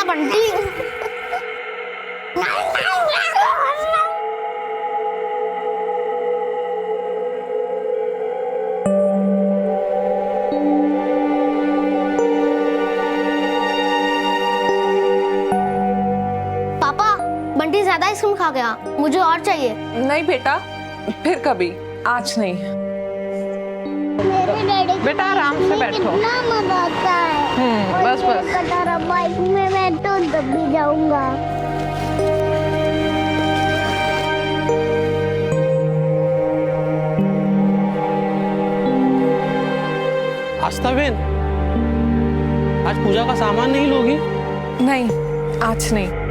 बंटी। पापा, बंटी ज्यादा आइसक्रीम खा गया, मुझे और चाहिए। नहीं बेटा, फिर कभी, आज नहीं। मेरे डैडी बेटा आराम से बैठो। कितना मजा आता है। बस बस। कटारा बाइक में मैं तो दबी जाऊंगा। आस्था बहन, आज पूजा का सामान नहीं लोगी? नहीं, आज नहीं।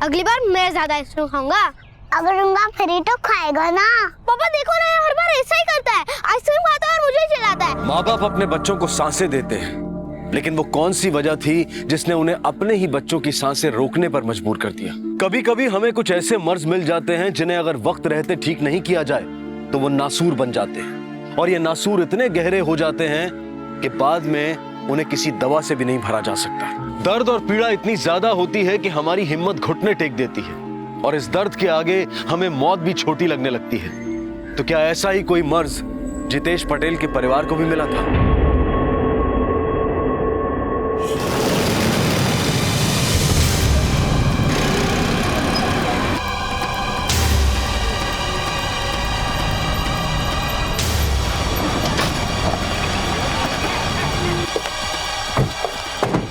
अगली बार मैं ज्यादा आइसक्रीम खाऊंगा। अगर उनका फ्री तो खाएगा ना। पापा देखो ना, हर बार ऐसा ही करता है, आइसक्रीम खाता है और मुझे ही चिल्लाता है। माँ बाप अपने बच्चों को सांसें देते हैं, लेकिन वो कौन सी वजह थी जिसने उन्हें अपने ही बच्चों की सांसें रोकने पर मजबूर कर दिया। कभी कभी हमें कुछ ऐसे मर्ज मिल जाते हैं जिन्हें अगर वक्त रहते ठीक नहीं किया जाए तो वो नासूर बन जाते हैं, और ये नासूर इतने गहरे हो जाते हैं कि बाद में उन्हें किसी दवा से भी नहीं भरा जा सकता। दर्द और पीड़ा इतनी ज्यादा होती है कि हमारी हिम्मत घुटने टेक देती है, और इस दर्द के आगे हमें मौत भी छोटी लगने लगती है। तो क्या ऐसा ही कोई मर्ज जितेश पटेल के परिवार को भी मिला था?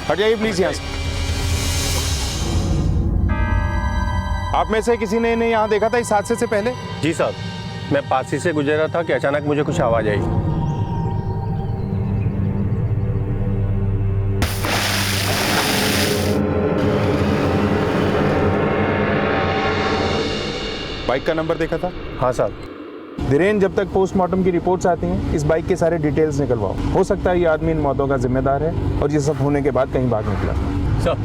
हट जाइए प्लीज यहाँ से। आप में से किसी ने इन्हें यहाँ देखा था इस हादसे से पहले? जी साहब, मैं पास ही से गुजर रहा था कि अचानक मुझे कुछ आवाज आई। बाइक का नंबर देखा था? हाँ साहब। धीरेन, जब तक पोस्टमार्टम की रिपोर्ट्स आती हैं इस बाइक के सारे डिटेल्स निकलवाओ। हो सकता है ये आदमी इन मौतों का जिम्मेदार है और ये सब होने के बाद कहीं भाग निकला। सर,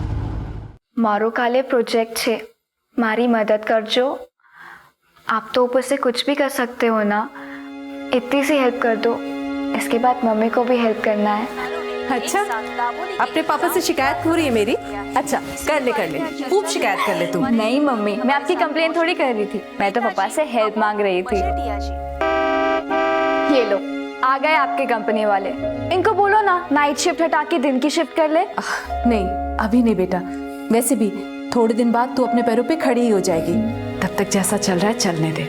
मारो काले प्रोजेक्ट छे, मारी मदद करजो। आप तो ऊपर से कुछ भी कर सकते हो ना, इतनी सी हेल्प कर दो। इसके बाद मम्मी को भी हेल्प करना है। अच्छा, अपने पापा से शिकायत हो रही है मेरी? अच्छा, कर ले खूब शिकायत कर ले तू। नहीं मम्मी, मैं आपकी कंप्लेन थोड़ी कर रही थी, मैं तो पापा से हेल्प मांग रही थी। ये लो, आ गए आपके कंपनी वाले। इनको बोलो ना नाइट शिफ्ट हटा के दिन की शिफ्ट कर ले। नहीं, अभी नहीं बेटा। वैसे भी थोड़े दिन बाद तू अपने पैरों पे खड़ी ही हो जाएगी। तब तक जैसा चल रहा है चलने दे।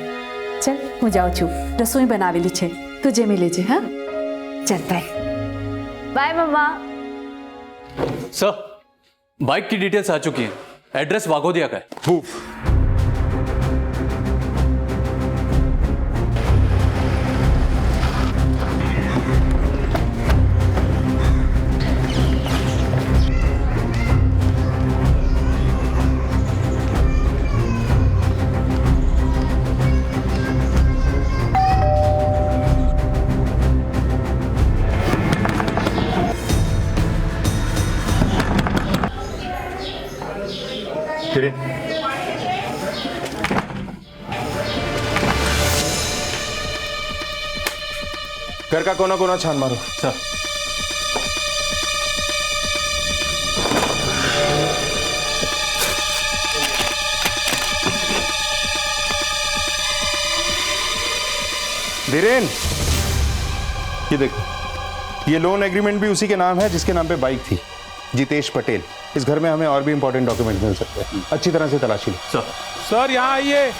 चल, हो जाओ चुप, रसोई बनावे ली छे, तुझे मिले जे। हाँ, चलता है। बाय मम्मा। सर, बाइक की डिटेल्स आ चुकी है। एड्रेस वाघोदिया का है। घर का कोना कोना छान मारो। सर, धीरेन, ये देखो, ये लोन एग्रीमेंट भी उसी के नाम है जिसके नाम पे बाइक थी, जितेश पटेल। इस घर में हमें और भी इंपॉर्टेंट डॉक्यूमेंट मिल सकते हैं, अच्छी तरह से तलाशी लो। सर। सर यहाँ आइए।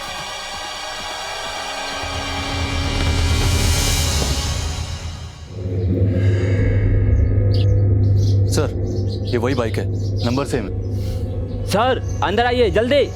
सर ये वही बाइक है, नंबर सेम है। सर अंदर आइए जल्दी।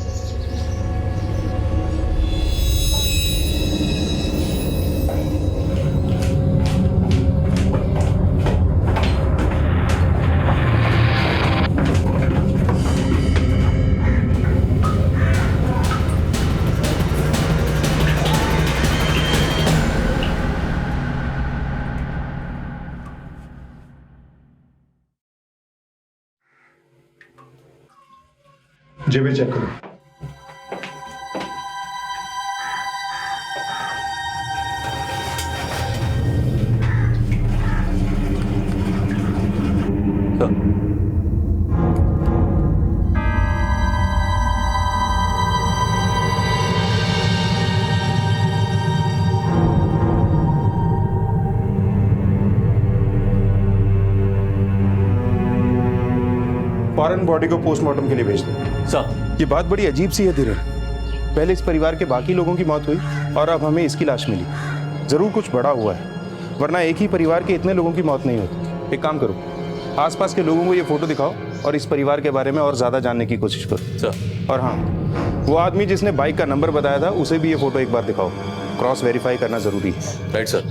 जेबें चेक करो। सर फौरन बॉडी को पोस्टमार्टम के लिए भेज दो। सर ये बात बड़ी अजीब सी है धीरज। पहले इस परिवार के बाकी लोगों की मौत हुई और अब हमें इसकी लाश मिली। जरूर कुछ बड़ा हुआ है, वरना एक ही परिवार के इतने लोगों की मौत नहीं होती। एक काम करो, आसपास के लोगों को ये फोटो दिखाओ और इस परिवार के बारे में और ज्यादा जानने की कोशिश करो। सर और हाँ, वो आदमी जिसने बाइक का नंबर बताया था उसे भी ये फोटो एक बार दिखाओ। क्रॉस वेरीफाई करना जरूरी है। Right sir.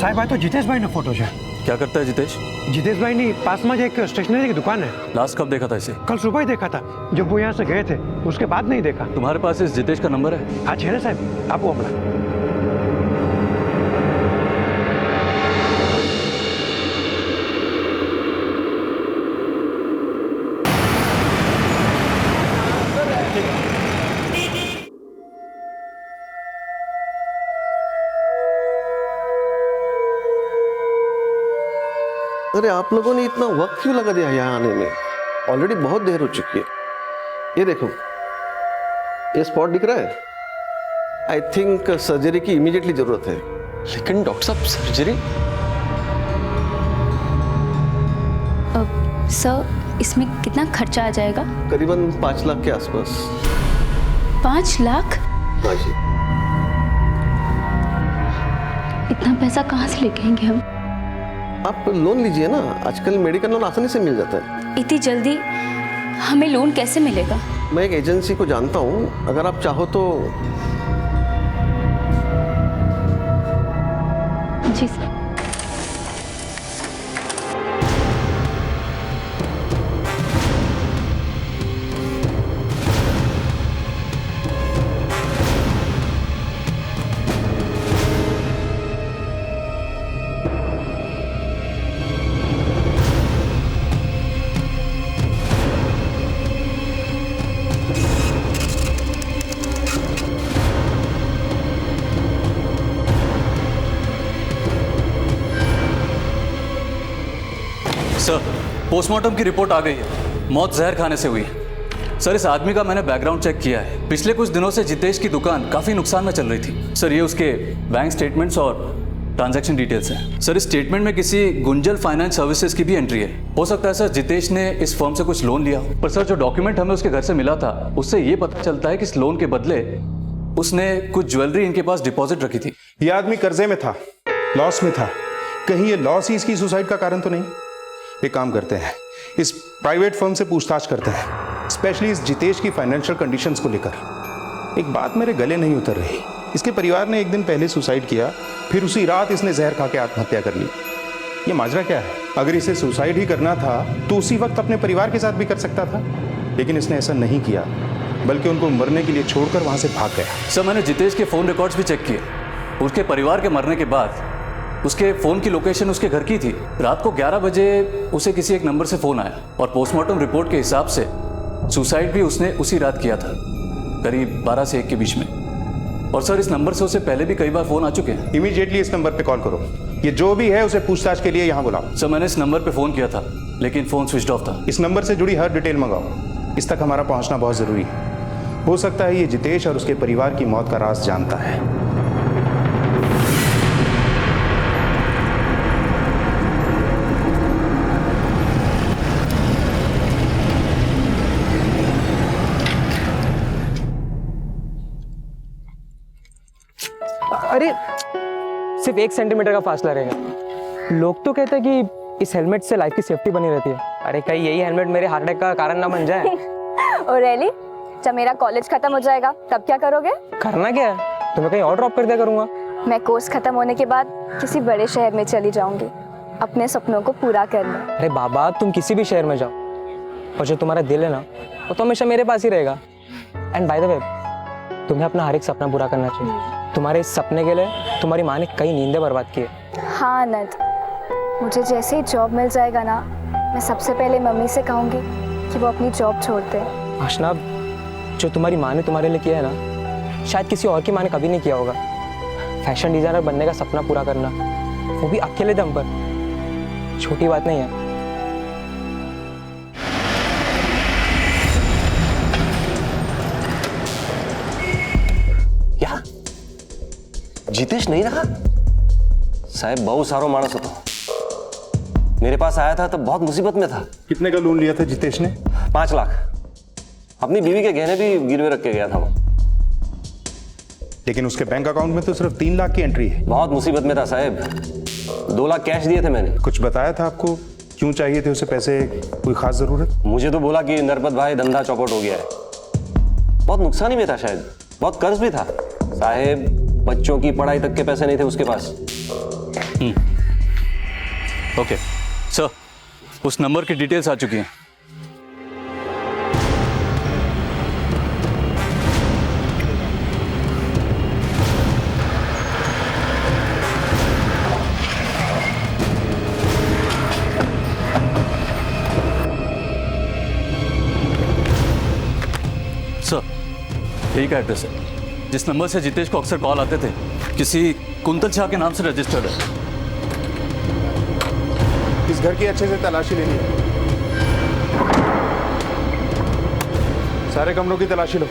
સાહેબ આ તો જીતેશભાઈનો ફોટો છે। क्या करता है जितेश? જીતેશભાઈની પાસમાં જ એક સ્ટેશનરી की दुकान है। लास्ट कब देखा था इसे? कल सुबह ही देखा था, जब वो यहाँ से गए थे, उसके बाद नहीं देखा। तुम्हारे पास इस जितेश का नंबर है? हाँ है ना साहब, आपको अपना। अरे आप लोगों ने इतना वक्त क्यों लगा दिया यहाँ आने में? ऑलरेडी बहुत देर हो चुकी है। ये देखो, ये स्पॉट दिख रहा है। आई थिंक सर्जरी की इमीडिएटली जरूरत है। लेकिन डॉक्टर साहब सर्जरी? सर इसमें कितना खर्चा आ जाएगा? करीबन 5 लाख के आसपास। 5 लाख? हाँ जी। इतना पैसा कहाँ से लेके आएंगे हम? आप लोन लीजिए ना, आजकल मेडिकल लोन आसानी से मिल जाता है। इतनी जल्दी हमें लोन कैसे मिलेगा? मैं एक एजेंसी को जानता हूँ, अगर आप चाहो तो। जी सर। सर पोस्टमार्टम की रिपोर्ट आ गई है। मौत जहर खाने से हुई है। सर इस आदमी का मैंने बैकग्राउंड चेक किया है। पिछले कुछ दिनों से जितेश की दुकान काफी नुकसान में चल रही थी। सर ये उसके बैंक स्टेटमेंट्स और ट्रांजैक्शन डिटेल्स हैं। सर इस स्टेटमेंट में किसी गुंजल फाइनेंस सर्विसेज की भी एंट्री है। हो सकता है सर जितेश ने इस फर्म से कुछ लोन लिया हो। पर सर जो डॉक्यूमेंट हमें उसके घर से मिला था उससे ये पता चलता है कि इस लोन के बदले उसने कुछ ज्वेलरी इनके पास डिपॉजिट रखी थी। ये आदमी कर्जे में था, लॉस में था। कहीं ये लॉस ही इसकी सुसाइड का कारण तो नहीं? एक काम करते हैं, इस प्राइवेट फर्म से पूछताछ करते हैं, स्पेशली इस जितेश की फाइनेंशियल कंडीशंस को लेकर। एक बात मेरे गले नहीं उतर रही, इसके परिवार ने एक दिन पहले सुसाइड किया, फिर उसी रात इसने जहर खा के आत्महत्या कर ली। ये माजरा क्या है? अगर इसे सुसाइड ही करना था तो उसी वक्त अपने परिवार के साथ भी कर सकता था, लेकिन इसने ऐसा नहीं किया, बल्कि उनको मरने के लिए छोड़कर वहां से भाग गया। सर मैंने जितेश के फोन रिकॉर्ड्स भी चेक किए। उसके परिवार के मरने के बाद उसके फ़ोन की लोकेशन उसके घर की थी। रात को 11 बजे उसे किसी एक नंबर से फ़ोन आया और पोस्टमार्टम रिपोर्ट के हिसाब से सुसाइड भी उसने उसी रात किया था, करीब 12 से 1 के बीच में। और सर इस नंबर से उसे पहले भी कई बार फ़ोन आ चुके हैं। इमीडिएटली इस नंबर पे कॉल करो। ये जो भी है उसे पूछताछ के लिए यहाँ बुलाओ। सर मैंने इस नंबर पे फ़ोन किया था लेकिन फ़ोन स्विच ऑफ था। इस नंबर से जुड़ी हर डिटेल मंगाओ। इस तक हमारा पहुँचना बहुत ज़रूरी है। हो सकता है ये जितेश और उसके परिवार की मौत का राज जानता है। अरे सिर्फ 1 सेंटीमीटर का फासला रहेगा। लोग तो कहते हैं कि इस हेलमेट से लाइफ की सेफ्टी बनी रहती है। अरे कहीं यही हेलमेट मेरे हार्ट अटैक का कारण ना बन जाए। और रैली, जब मेरा कॉलेज खत्म हो जाएगा तब क्या करोगे? करना क्या है, तुम्हें कहीं और ड्रॉप कर दिया करूँगा। मैं कोर्स खत्म होने के बाद किसी बड़े शहर में चली जाऊंगी अपने सपनों को पूरा करने। अरे बाबा, तुम किसी भी शहर में जाओ और जो तुम्हारा दिल है ना वो तो हमेशा मेरे पास ही रहेगा। एंड बाय द वे, तुम्हें अपना हर एक सपना पूरा करना चाहिए। तुम्हारे इस सपने के लिए तुम्हारी माँ ने कई नींदें बर्बाद की है। हाँ आनंद, मुझे जैसे ही जॉब मिल जाएगा ना, मैं सबसे पहले मम्मी से कहूँगी कि वो अपनी जॉब छोड़ दे। आशना, जो तुम्हारी माँ ने तुम्हारे लिए किया है ना, शायद किसी और की माँ ने कभी नहीं किया होगा। फैशन डिजाइनर बनने का सपना पूरा करना, वो भी अकेले दम पर, छोटी बात नहीं है। क्या जितेश नहीं रहा? साहब बहुत सारो मानस હતો। मेरे पास आया था तो बहुत मुसीबत में था। कितने का लोन लिया था जितेश ने? 5 लाख। अपनी बीवी के गहने भी गिरवे रख के गया था वो। लेकिन उसके बैंक अकाउंट में तो सिर्फ 3 लाख की एंट्री है। बहुत मुसीबत में था साहब। 2 लाख कैश दिए थे मैंने। कुछ बताया था आपको क्यों चाहिए थे उसे पैसे? कोई खास जरूरत? मुझे तो बोला कि नरपत भाई धंधा चौपट हो गया है। बहुत नुकसान ही में था शायद, बहुत कर्ज भी था साहब। बच्चों की पढ़ाई तक के पैसे नहीं थे उसके पास। ओके सर, उस नंबर की डिटेल्स आ चुकी हैं। सर, यही का एड्रेस है जिस नंबर से जितेश को अक्सर कॉल आते थे। किसी कुंतल शाह के नाम से रजिस्टर्ड है। इस घर की अच्छे से तलाशी लेनी है। सारे कमरों की तलाशी लो।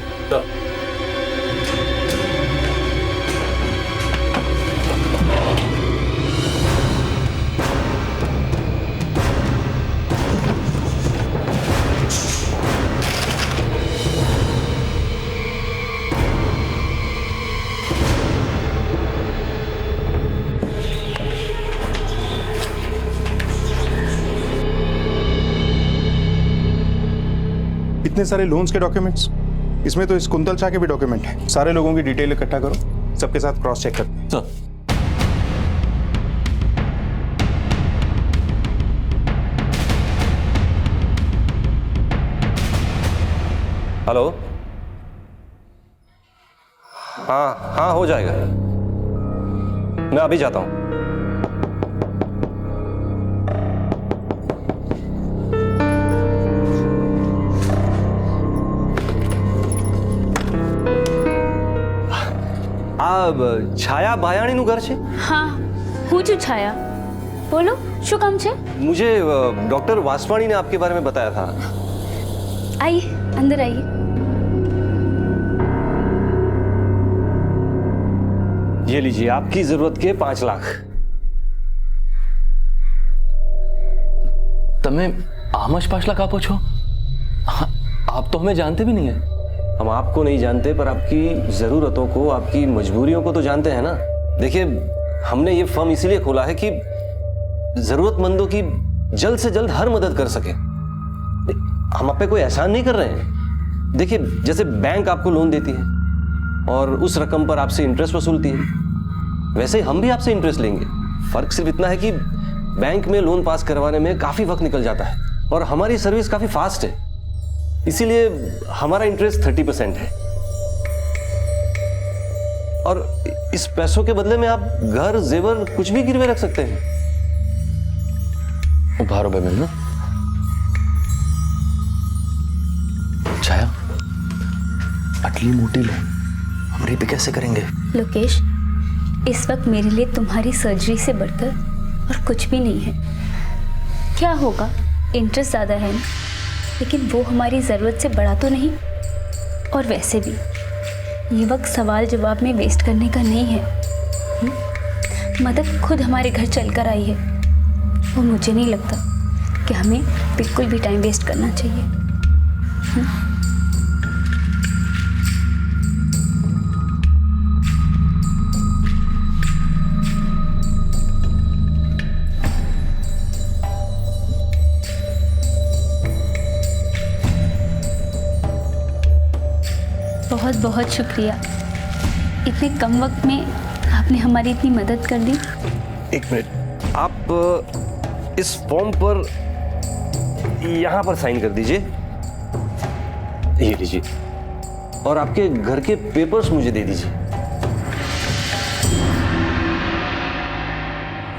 इतने सारे लोन्स के डॉक्यूमेंट्स, इसमें तो इस कुंतल शाह के भी डॉक्यूमेंट हैं। सारे लोगों की डिटेल इकट्ठा करो, सबके साथ क्रॉस चेक करते हैं। Sir, hello. हाँ हाँ हो जाएगा, मैं अभी जाता हूं। छाया भायाणीનું ઘર છે? હા, હું છું છાયા। બોલો, શું કામ છે? मुझे डॉक्टर वासवाणी ने आपके बारे में बताया था। आइए, अंदर आइए। ये लीजिए, आपकी जरूरत के 5 लाख। તમે આમ જ 5 लाख આપો છો? आप तो हमें जानते भी नहीं है। हम आपको नहीं जानते पर आपकी ज़रूरतों को, आपकी मजबूरियों को तो जानते हैं ना। देखिए, हमने ये फर्म इसीलिए खोला है कि ज़रूरतमंदों की जल्द से जल्द हर मदद कर सके। हम आप पे कोई एहसान नहीं कर रहे हैं। देखिए, जैसे बैंक आपको लोन देती है और उस रकम पर आपसे इंटरेस्ट वसूलती है, वैसे ही हम भी आपसे इंटरेस्ट लेंगे। फ़र्क सिर्फ इतना है कि बैंक में लोन पास करवाने में काफ़ी वक्त निकल जाता है और हमारी सर्विस काफ़ी फास्ट है, इसीलिए हमारा इंटरेस्ट 30% है। और इस पैसों के बदले में आप घर, जेवर कुछ भी गिरवे रख सकते हैं। उभारो बेबे ना। छाया, अटली मोटी लोन हम पे कैसे करेंगे? लोकेश, इस वक्त मेरे लिए तुम्हारी सर्जरी से बढ़कर और कुछ भी नहीं है। क्या होगा, इंटरेस्ट ज़्यादा है ना, लेकिन वो हमारी ज़रूरत से बड़ा तो नहीं। और वैसे भी ये वक्त सवाल जवाब में वेस्ट करने का नहीं है। मदद खुद हमारे घर चल कर आई है और मुझे नहीं लगता कि हमें बिल्कुल भी टाइम वेस्ट करना चाहिए। बहुत बहुत शुक्रिया। इतने कम वक्त में आपने हमारी इतनी मदद कर दी। एक मिनट, आप इस फॉर्म पर यहाँ पर साइन कर दीजिए। ये लीजिए, और आपके घर के पेपर्स मुझे दे दीजिए।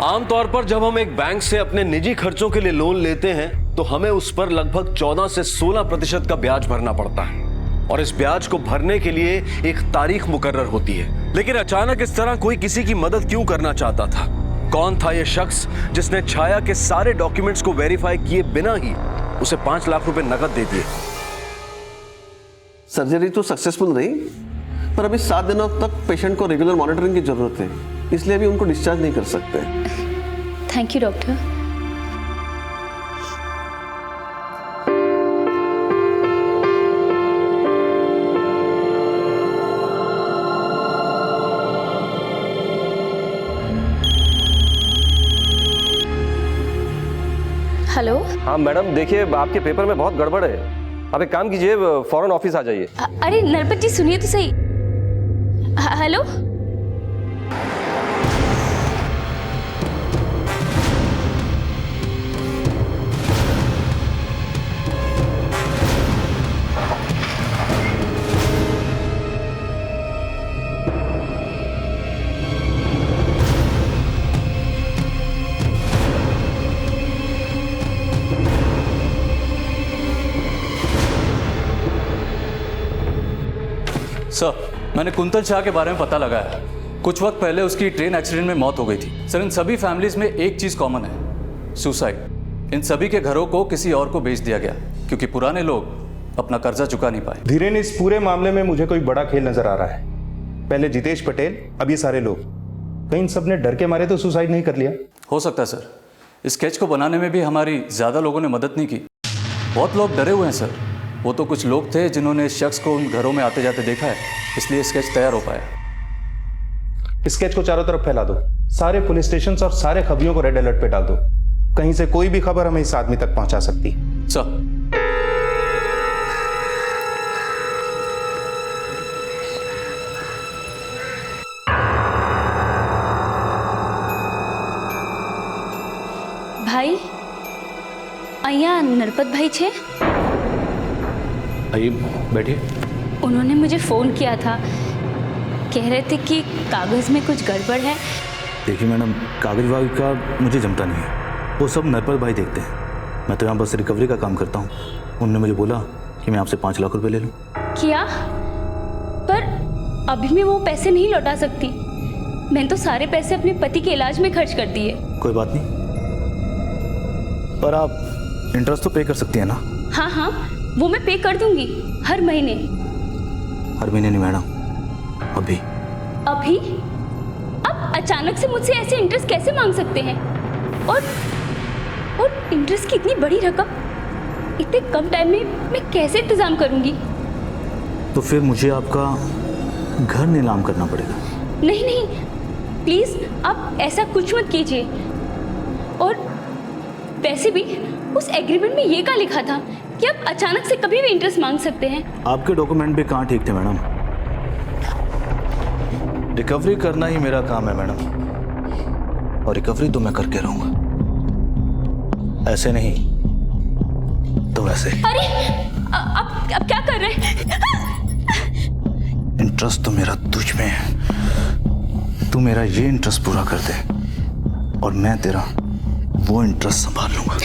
आमतौर पर जब हम एक बैंक से अपने निजी खर्चों के लिए लोन लेते हैं तो हमें उस पर लगभग 14 से 16% का ब्याज भरना पड़ता है, और इस ब्याज को भरने के लिए एक तारीख मुकर्रर होती है। लेकिन अचानक इस तरह कोई किसी की मदद क्यों करना चाहता था? कौन था यह शख्स जिसने छाया के सारे डॉक्यूमेंट्स को वेरीफाई किए बिना ही उसे 5 लाख रुपए नकद दे दिए? सर्जरी तो सक्सेसफुल रही, पर अभी 7 दिनों तक पेशेंट को रेगुलर मॉनिटरिंग की जरूरत है, इसलिए अभी उनको डिस्चार्ज नहीं कर सकते। Thank you doctor. हेलो। हाँ मैडम, देखिए आपके पेपर में बहुत गड़बड़ है। आप एक काम कीजिए, फौरन ऑफिस आ जाइए। अरे नरपत जी सुनिए तो सही। हेलो। सर, मैंने कुंतल शाह के बारे में पता लगाया। कुछ वक्त पहले उसकी ट्रेन एक्सीडेंट में मौत हो गई थी। सर, इन सभी फैमिलीज में एक चीज कॉमन है, सुसाइड। इन सभी के घरों को किसी और को बेच दिया गया क्योंकि पुराने लोग अपना कर्जा चुका नहीं पाए। धीरेन, इस पूरे मामले में मुझे कोई बड़ा खेल नजर आ रहा है। पहले जितेश पटेल, अब ये सारे लोग। कहीं इन सब ने डर के मारे तो सुसाइड नहीं कर लिया? हो सकता है सर। इस स्केच को बनाने में भी हमारी ज्यादा लोगों ने मदद नहीं की। बहुत लोग डरे हुए हैं सर। वो तो कुछ लोग थे जिन्होंने इस शख्स को उन घरों में आते जाते देखा है, इसलिए स्केच तैयार हो पाया। स्केच को चारों तरफ फैला दो, सारे पुलिस स्टेशन और सारे खबरियों को रेड अलर्ट पे डाल दो। कहीं से कोई भी खबर हमें इस आदमी तक पहुंचा सकती। सर, भाई અહીંયા नरपत भाई छे? आइए बैठिए। उन्होंने मुझे फ़ोन किया था, कह रहे थे कि कागज़ में कुछ गड़बड़ है। देखिए मैडम, कागजवाग का मुझे जमता नहीं है, वो सब नरपत भाई देखते हैं। मैं तो यहाँ बस रिकवरी का काम करता हूँ। उन्होंने मुझे बोला कि मैं आपसे 5 लाख रुपए ले लूँ। क्या? पर अभी मैं वो पैसे नहीं लौटा सकती। मैंने तो सारे पैसे अपने पति के इलाज में खर्च कर दिए। कोई बात नहीं, पर आप इंटरेस्ट तो पे कर सकती है ना? हाँ हाँ, वो मैं पे कर दूंगी हर महीने। हर महीने नहीं मैडम, अभी। अभी? अब अचानक से मुझसे ऐसे इंटरेस्ट कैसे मांग सकते हैं? और इंटरेस्ट की इतनी बड़ी रकम इतने कम टाइम में मैं कैसे इंतजाम करूंगी? तो फिर मुझे आपका घर नीलाम करना पड़ेगा। नहीं नहीं, प्लीज आप ऐसा कुछ मत कीजिए। और वैसे भी उस एग्रीमेंट में ये क्या लिखा था कि आप अचानक से कभी भी इंटरेस्ट मांग सकते हैं? आपके डॉक्यूमेंट भी कहाँ ठीक थे मैडम। रिकवरी करना ही मेरा काम है मैडम, और रिकवरी तो मैं करके रहूंगा। ऐसे नहीं तो वैसे। अरे अब क्या कर रहे हैं? इंटरेस्ट तो मेरा तुझ में है। तू मेरा ये इंटरेस्ट पूरा कर दे और मैं तेरा वो इंटरेस्ट संभाल लूंगा।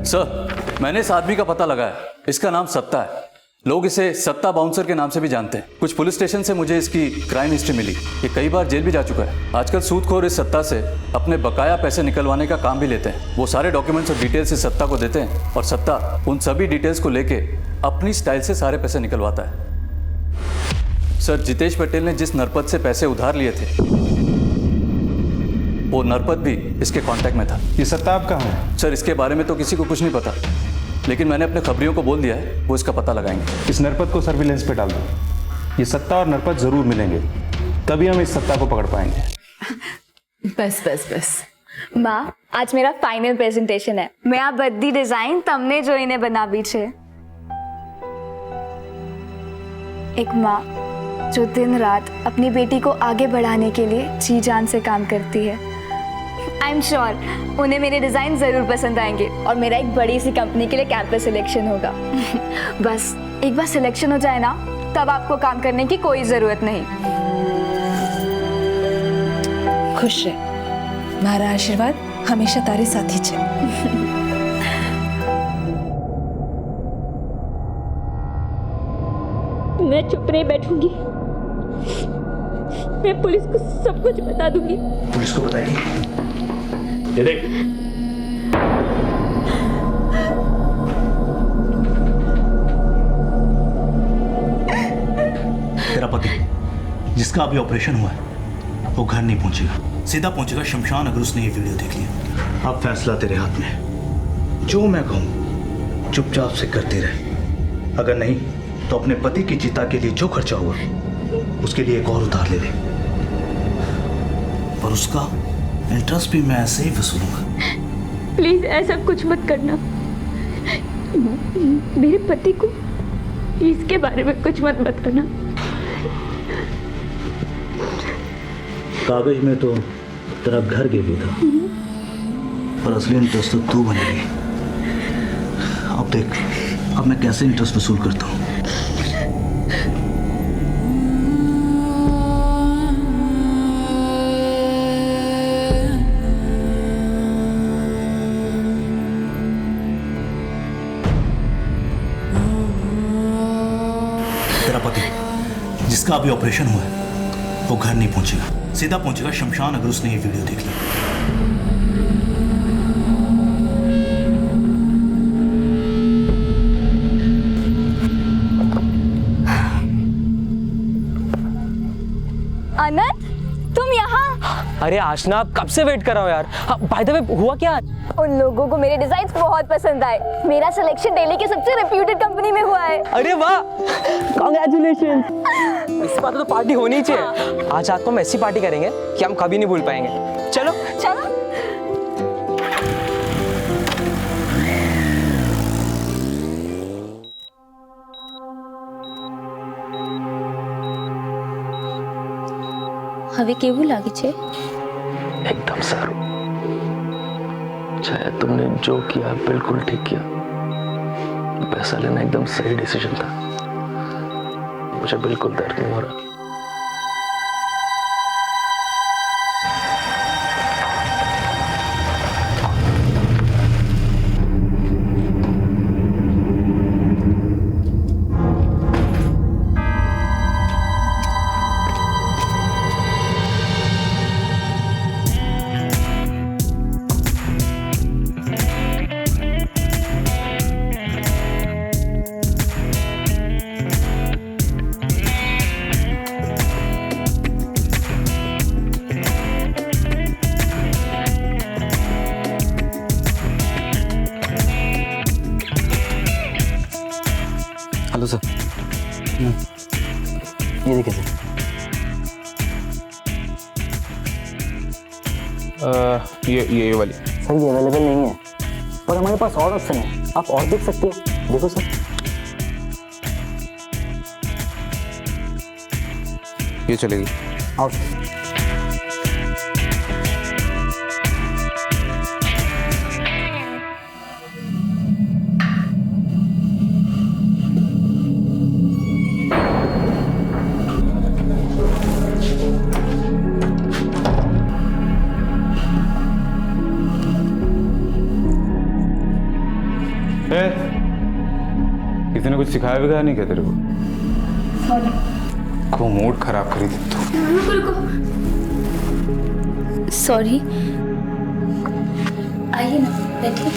सर, मैंने इस आदमी का पता लगाया। इसका नाम सत्ता है। लोग इसे सत्ता बाउंसर के नाम से भी जानते हैं। कुछ पुलिस स्टेशन से मुझे इसकी क्राइम हिस्ट्री मिली। ये कई बार जेल भी जा चुका है। आजकल सूदखोर इस सत्ता से अपने बकाया पैसे निकलवाने का काम भी लेते हैं। वो सारे डॉक्यूमेंट्स और डिटेल्स इस सत्ता को देते हैं और सत्ता उन सभी डिटेल्स को लेके अपनी स्टाइल से सारे पैसे निकलवाता है। सर, जितेश पटेल ने जिस नरपत से पैसे उधार लिए थे वो नरपत भी इसके कांटेक्ट में था। ये सत्ता आप कहाँ है? सर, इसके बारे में तो किसी को कुछ नहीं पता। लेकिन मैंने अपने खबरियों को बोल दिया है, वो इसका पता लगाएंगे। इस नरपत को सर्विलेंस पे डाल दो। ये सत्ता और नरपत जरूर मिलेंगे, तभी हम इस सत्ता को पकड़ पाएंगे। बस बस बस। माँ, आज मेरा फाइनल प्रेजेंटेशन है। मैं आ बद्दी डिजाइन तमने જોઈને બનાવી છે। एक माँ जो दिन रात अपनी बेटी को आगे बढ़ाने के लिए जी जान से काम करती है। आई एम श्योर उन्हें मेरे डिजाइन जरूर पसंद आएंगे और मेरा एक बड़ी सी कंपनी के लिए कैंपस सिलेक्शन होगा। बस एक बार सिलेक्शन हो जाए ना, तब आपको काम करने की कोई जरूरत नहीं। खुश रह, મારા આશીર્વાદ હંમેશા તારી સાથે છે। मैं चुप नहीं बैठूंगी, मैं पुलिस को सब कुछ बता दूंगी। पुलिस को बताएगी? ये देख, तेरा पति जिसका अभी ऑपरेशन हुआ है वो घर नहीं पहुंचेगा, सीधा पहुंचेगा शमशान अगर उसने ये वीडियो देख लिया। अब फैसला तेरे हाथ में है। जो मैं कहूं चुपचाप से करते रहे, अगर नहीं तो अपने पति की चिता के लिए जो खर्चा हुआ उसके लिए एक और उधार ले ले, पर उसका इंटरेस्ट भी मैं ऐसे ही वसूलूंगा। प्लीज ऐसा कुछ मत करना, मेरे पति को इसके बारे में कुछ मत बताना। कागज में तो तेरा घर गिरवी था, पर असली इंटरेस्ट तो तू बनेगी। अब देख, अब मैं कैसे इंटरेस्ट वसूल करता हूँ। तेरा पति जिसका अभी ऑपरेशन हुआ है वो घर नहीं पहुंचेगा, सीधा पहुंचेगा शमशान अगर उसने ये वीडियो देख लिया। अनंत, तुम यहाँ? अरे आशना, कब से वेट कर रहा हूँ यार। बाय द वे, हुआ क्या? उन लोगों को मेरे डिजाइन बहुत पसंद आए। मेरा सिलेक्शन दिल्ली की सबसे रेप्यूटेड कंपनी में हुआ है। अरे वाह, कांग्रेचुलेशन। इस बात तो पार्टी होनी ही चाहिए। आज रात को हम ऐसी पार्टी करेंगे कि हम कभी नहीं भूल पाएंगे। चलो चलो। હવે કેવું લાગે છે? एकदम सारू। शायद तुमने जो किया बिल्कुल ठीक किया। पैसा लेना एकदम सही डिसीजन था। मुझे बिल्कुल दर्द नहीं हो रहा। हेलो सर, ये देखिए सर। ये वाली सर ये अवेलेबल नहीं है, पर हमारे पास और ऑप्शन है, आप और देख सकते हैं। देखो सर, ये चलेगी। आओ। किसी ने कुछ सिखाया भी नहीं क्या तेरे को? को मूड खराब करी दी तू। सॉरी, आइए ना, बैठिए।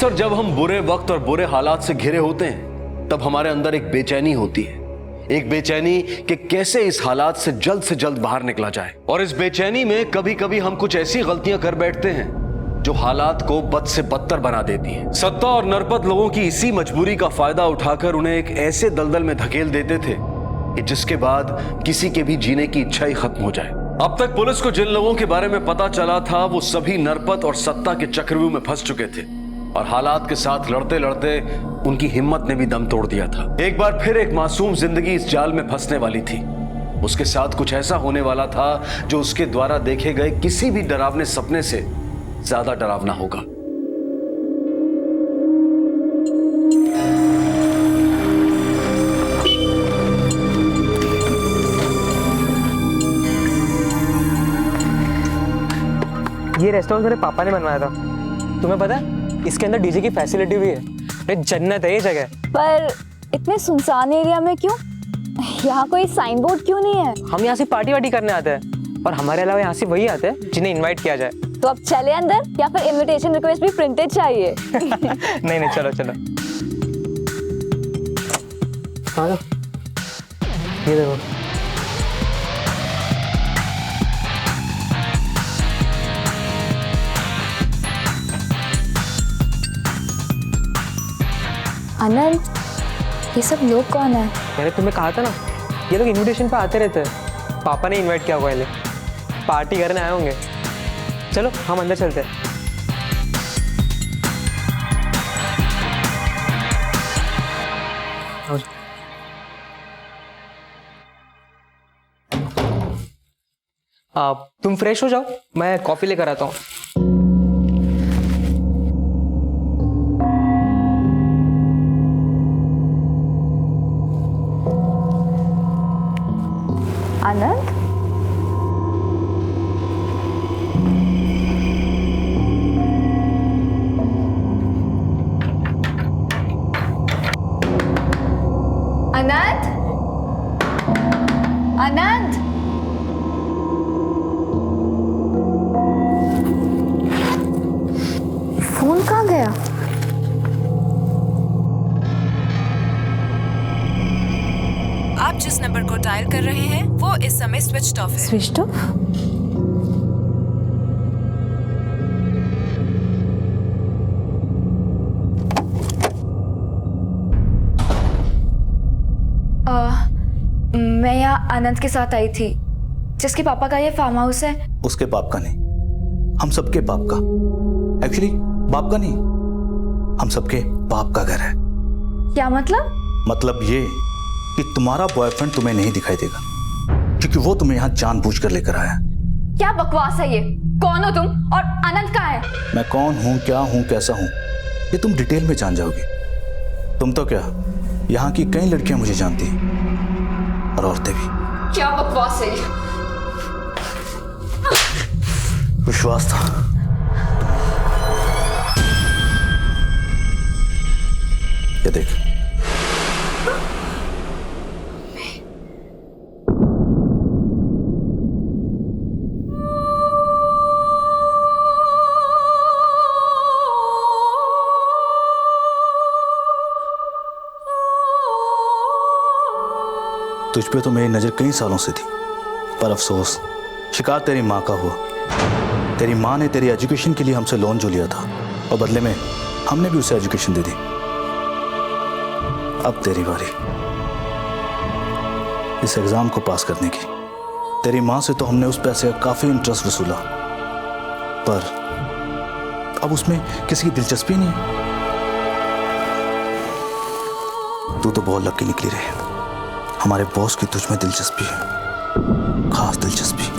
अक्सर जब हम बुरे वक्त और बुरे हालात से घिरे होते हैं तब हमारे अंदर एक बेचैनी होती है, एक बेचैनी कि कैसे इस हालात से जल्द बाहर निकला जाए। और इस बेचैनी में कभी कभी हम कुछ ऐसी गलतियां कर बैठते हैं जो हालात को बद से बदतर बना देती है। सत्ता और नरपत लोगों की इसी मजबूरी का फायदा उठाकर उन्हें एक ऐसे दलदल में धकेल देते थे कि जिसके बाद किसी के भी जीने की इच्छा ही खत्म हो जाए। अब तक पुलिस को जिन लोगों के बारे में पता चला था वो सभी नरपत और सत्ता के चक्रव्यूह में फंस चुके थे और हालात के साथ लड़ते लड़ते उनकी हिम्मत ने भी दम तोड़ दिया था। एक बार फिर एक मासूम जिंदगी इस जाल में फंसने वाली थी। उसके साथ कुछ ऐसा होने वाला था जो उसके द्वारा देखे गए किसी भी डरावने सपने से ज्यादा डरावना होगा। ये रेस्टोरेंट मेरे पापा ने बनवाया था। तुम्हें पता है इसके अंदर डीजे की फैसिलिटी भी है। अरे जन्नत है ये जगह। पर इतने सुनसान एरिया में क्यों? यहाँ कोई साइन बोर्ड क्यों नहीं है? हम यहाँ से पार्टी वार्टी करने आते हैं और हमारे अलावा यहाँ से वही आते हैं जिन्हें इनवाइट किया जाए। तो अब चले अंदर या फिर इनविटेशन रिक्वेस्ट भी प्रिंटेड चाहिए? नहीं चलो चलो। हाँ ये देखो। आनंद, ये सब लोग कौन है? मैंने तुम्हें कहा था ना ये लोग इनविटेशन पे आते रहते हैं। पापा ने इनवाइट किया होगा, पार्टी करने आए होंगे। चलो हम अंदर चलते हैं। तुम फ्रेश हो जाओ, मैं कॉफी लेकर आता हूँ। आनंद, आनंद, आनंद, फोन कहाँ गया? आप जिस नंबर को डायल कर रहे हैं वो इस समय स्विच्ड ऑफ है। Switched off? मैं यहाँ आनंद के साथ आई थी, जिसके पापा का ये फार्म हाउस है। उसके बाप का नहीं, हम सबके बाप का। एक्चुअली बाप का नहीं, हम सबके बाप का घर है। क्या मतलब? मतलब ये कि तुम्हारा बॉयफ्रेंड तुम्हें नहीं दिखाई देगा क्योंकि वो तुम्हें यहाँ जानबूझकर लेकर आया। क्या बकवास है ये? कौन हो तुम और आनंद कहाँ है? मैं कौन हूँ, क्या हूँ, कैसा हूँ ये तुम डिटेल में जान जाओगी। तुम तो क्या, यहाँ की कई लड़कियां मुझे जानती हैं और औरतें भी। क्या बकवास है ये? विश्वास था। ये देख, तुझ पे तो मेरी नजर कई सालों से थी, पर अफसोस शिकार तेरी माँ का हुआ। तेरी माँ ने तेरी एजुकेशन के लिए हमसे लोन जो लिया था और बदले में हमने भी उसे एजुकेशन दे दी। अब तेरी बारी इस एग्जाम को पास करने की। तेरी माँ से तो हमने उस पैसे का काफी इंटरेस्ट वसूला, पर अब उसमें किसी की दिलचस्पी नहीं। तू तो बहुत लकी निकली रही। हमारे बॉस की तुझ में दिलचस्पी है, खास दिलचस्पी।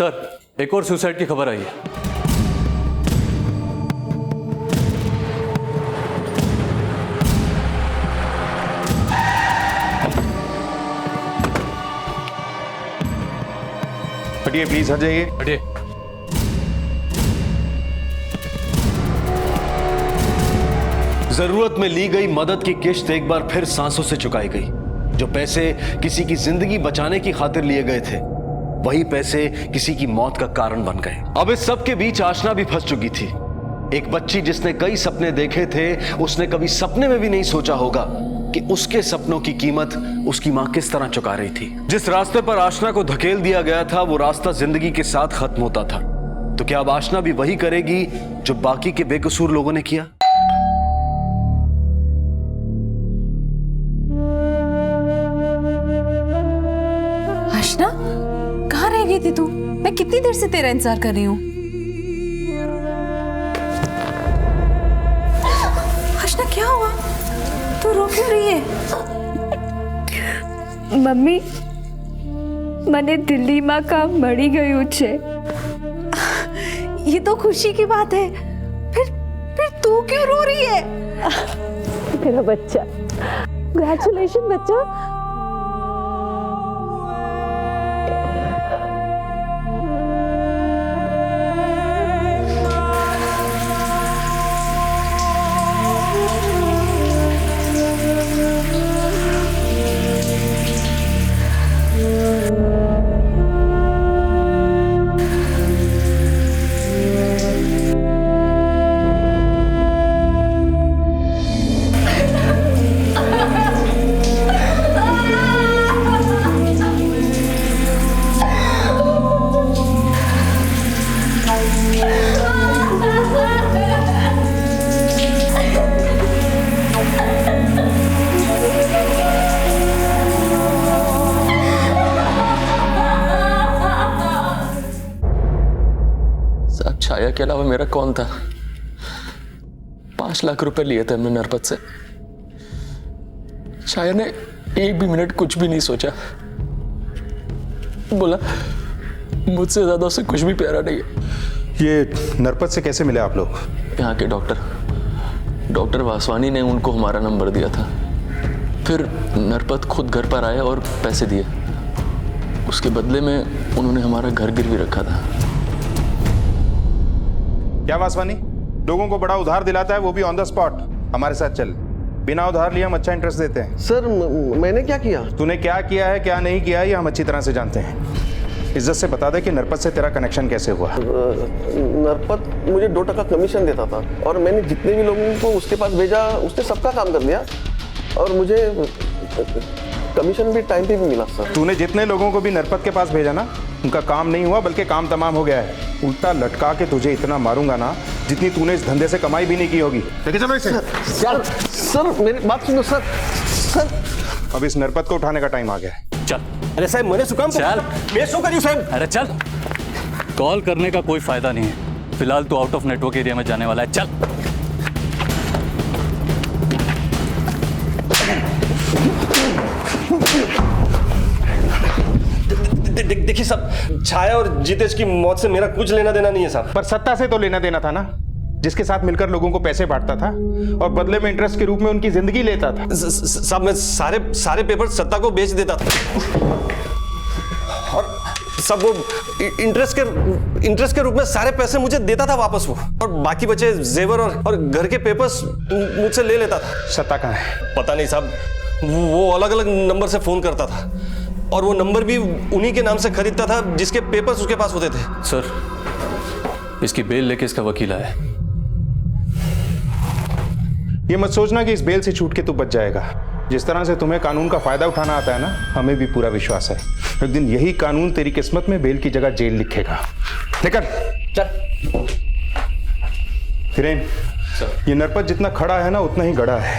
सर एक और सुसाइड की खबर आई है। हटिए प्लीज, हट जाइए। हटिए। जरूरत में ली गई मदद की किश्त एक बार फिर सांसों से चुकाई गई। जो पैसे किसी की जिंदगी बचाने की खातिर लिए गए थे, वही पैसे किसी की मौत का कारण बन गए। अब इस सब के बीच आशना भी फंस चुकी थी। एक बच्ची जिसने कई सपने देखे थे, उसने कभी सपने में भी नहीं सोचा होगा कि उसके सपनों की कीमत उसकी मां किस तरह चुका रही थी। जिस रास्ते पर आशना को धकेल दिया गया था, वो रास्ता जिंदगी के साथ खत्म होता था। तो क्या अब आशना भी वही करेगी जो बाकी के बेकसूर लोगों ने किया? आशना, कहाँ रह गई थी तू? मैं कितनी देर से तेरा इंतजार कर रही हूँ। आशना क्या हुआ? तू रो क्यों रही है? મમ્મી મને દિલ્હીમાં કામ મળી ગયું છે। ये तो खुशी की बात है। फिर तू क्यों रो रही है? मेरा बच्चा, कंग्रेचुलेशन बच्चा। छाया के अलावा मेरा कौन था? 5 लाख रुपए लिए थे हमने नरपत से। छाया ने एक भी मिनट कुछ भी नहीं सोचा, बोला मुझसे ज्यादा उसे कुछ भी प्यारा नहीं है। ये नरपत से कैसे मिले आप लोग? यहाँ के डॉक्टर वासवानी ने उनको हमारा नंबर दिया था। फिर नरपत खुद घर पर आए और पैसे दिए। उसके बदले में उन्होंने हमारा घर गिरवी रखा था। क्या वासवानी लोगों को बड़ा उधार दिलाता है, वो भी ऑन द स्पॉट? हमारे साथ चल, बिना उधार लिए हम अच्छा इंटरेस्ट देते हैं। सर मैंने क्या किया? तूने क्या किया है क्या नहीं किया है ये हम अच्छी तरह से जानते हैं। इज्जत से बता दे कि नरपत से तेरा कनेक्शन कैसे हुआ? नरपत मुझे 2% कमीशन देता था और मैंने जितने भी लोगों को उसके पास भेजा उसने सबका काम कर दिया और मुझे कमीशन भी टाइम पे भी मिला। सर तूने जितने लोगों को भी नरपत के पास भेजा ना, उनका काम नहीं हुआ बल्कि काम तमाम हो गया है। उल्टा लटका के तुझे इतना मारूंगा ना जितनी तूने इस धंधे से कमाई भी नहीं की होगी। सर मेरी बात सुनो सर। अब इस नरपत को उठाने का टाइम आ गया है। चल। अरे साहब मैंने सुकाम चल। मैं शो करी साहब। अरे चल, कॉल करने का कोई फायदा नहीं है। फिलहाल तो आउट ऑफ नेटवर्क एरिया में जाने वाला है। चल। देखिए साहब, छाया और जितेश की मौत से मेरा कुछ लेना देना नहीं है साहब। पर सत्ता से तो लेना देना था ना, जिसके साथ मिलकर लोगों को पैसे बांटता था और बदले में इंटरेस्ट के रूप में उनकी जिंदगी लेता था। साहब मैं सारे पेपर सत्ता को बेच देता था और सब वो इंटरेस्ट के रूप में सारे पैसे मुझे देता था वापस वो, और बाकी बचे जेवर और घर के पेपर्स मुझसे ले लेता था। सत्ता कहाँ है? पता नहीं साहब, वो अलग अलग नंबर से फोन करता था और वो नंबर भी उन्हीं के नाम से खरीदता था जिसके पेपर्स उसके पास होते थे। सर, इसकी बेल लेके इसका वकील आया है। ये मत सोचना कि इस बेल से छूट के तू बच जाएगा। जिस तरह से तुम्हें कानून का फायदा उठाना आता है ना, हमें भी पूरा विश्वास है एक दिन यही कानून तेरी किस्मत में बेल की जगह जेल लिखेगा। लेकर चल। हिरेन, ये नरपत जितना खड़ा है ना उतना ही गड़ा है।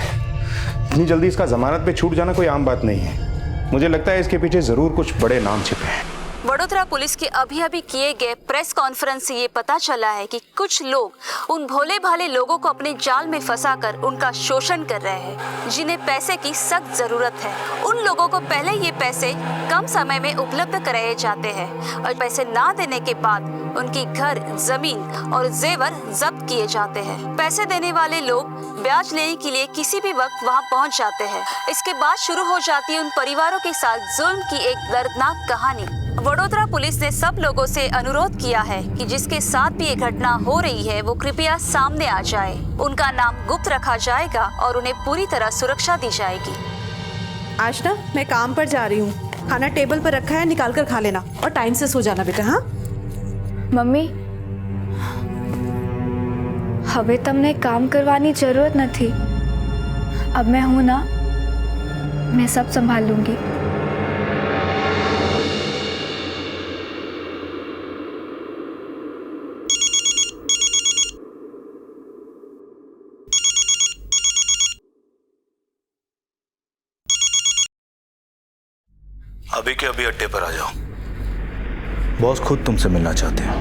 इतनी जल्दी इसका जमानत पे छूट जाना कोई आम बात नहीं है। मुझे लगता है इसके पीछे जरूर कुछ बड़े नाम छिपे हैं। वडोदरा पुलिस के अभी किए गए प्रेस कॉन्फ्रेंस से ये पता चला है कि कुछ लोग उन भोले भाले लोगों को अपने जाल में फंसाकर उनका शोषण कर रहे हैं, जिन्हें पैसे की सख्त जरूरत है। उन लोगों को पहले ये पैसे कम समय में उपलब्ध कराए जाते हैं और पैसे ना देने के बाद उनकी घर, जमीन और जेवर जब्त किए जाते हैं। पैसे देने वाले लोग ब्याज लेने के लिए किसी भी वक्त वहां पहुंच जाते हैं। इसके बाद शुरू हो जाती है उन परिवारों के साथ जुल्म की एक दर्दनाक कहानी। वडोदरा पुलिस ने सब लोगों से अनुरोध किया है कि जिसके साथ भी ये घटना हो रही है वो कृपया सामने आ जाए। उनका नाम गुप्त रखा जाएगा और उन्हें पूरी तरह सुरक्षा दी जाएगी। आज ना मैं काम पर जा रही हूँ, खाना टेबल पर रखा है, निकाल कर खा लेना और टाइम से सो जाना बेटा। हाँ मम्मी, હવે તમને કામ કરવાની જરૂરત નથી। अब मैं हूँ ना, मैं सब संभाल लूंगी। अभी के अभी अड्डे पर आ जाओ, बॉस खुद तुमसे मिलना चाहते हैं।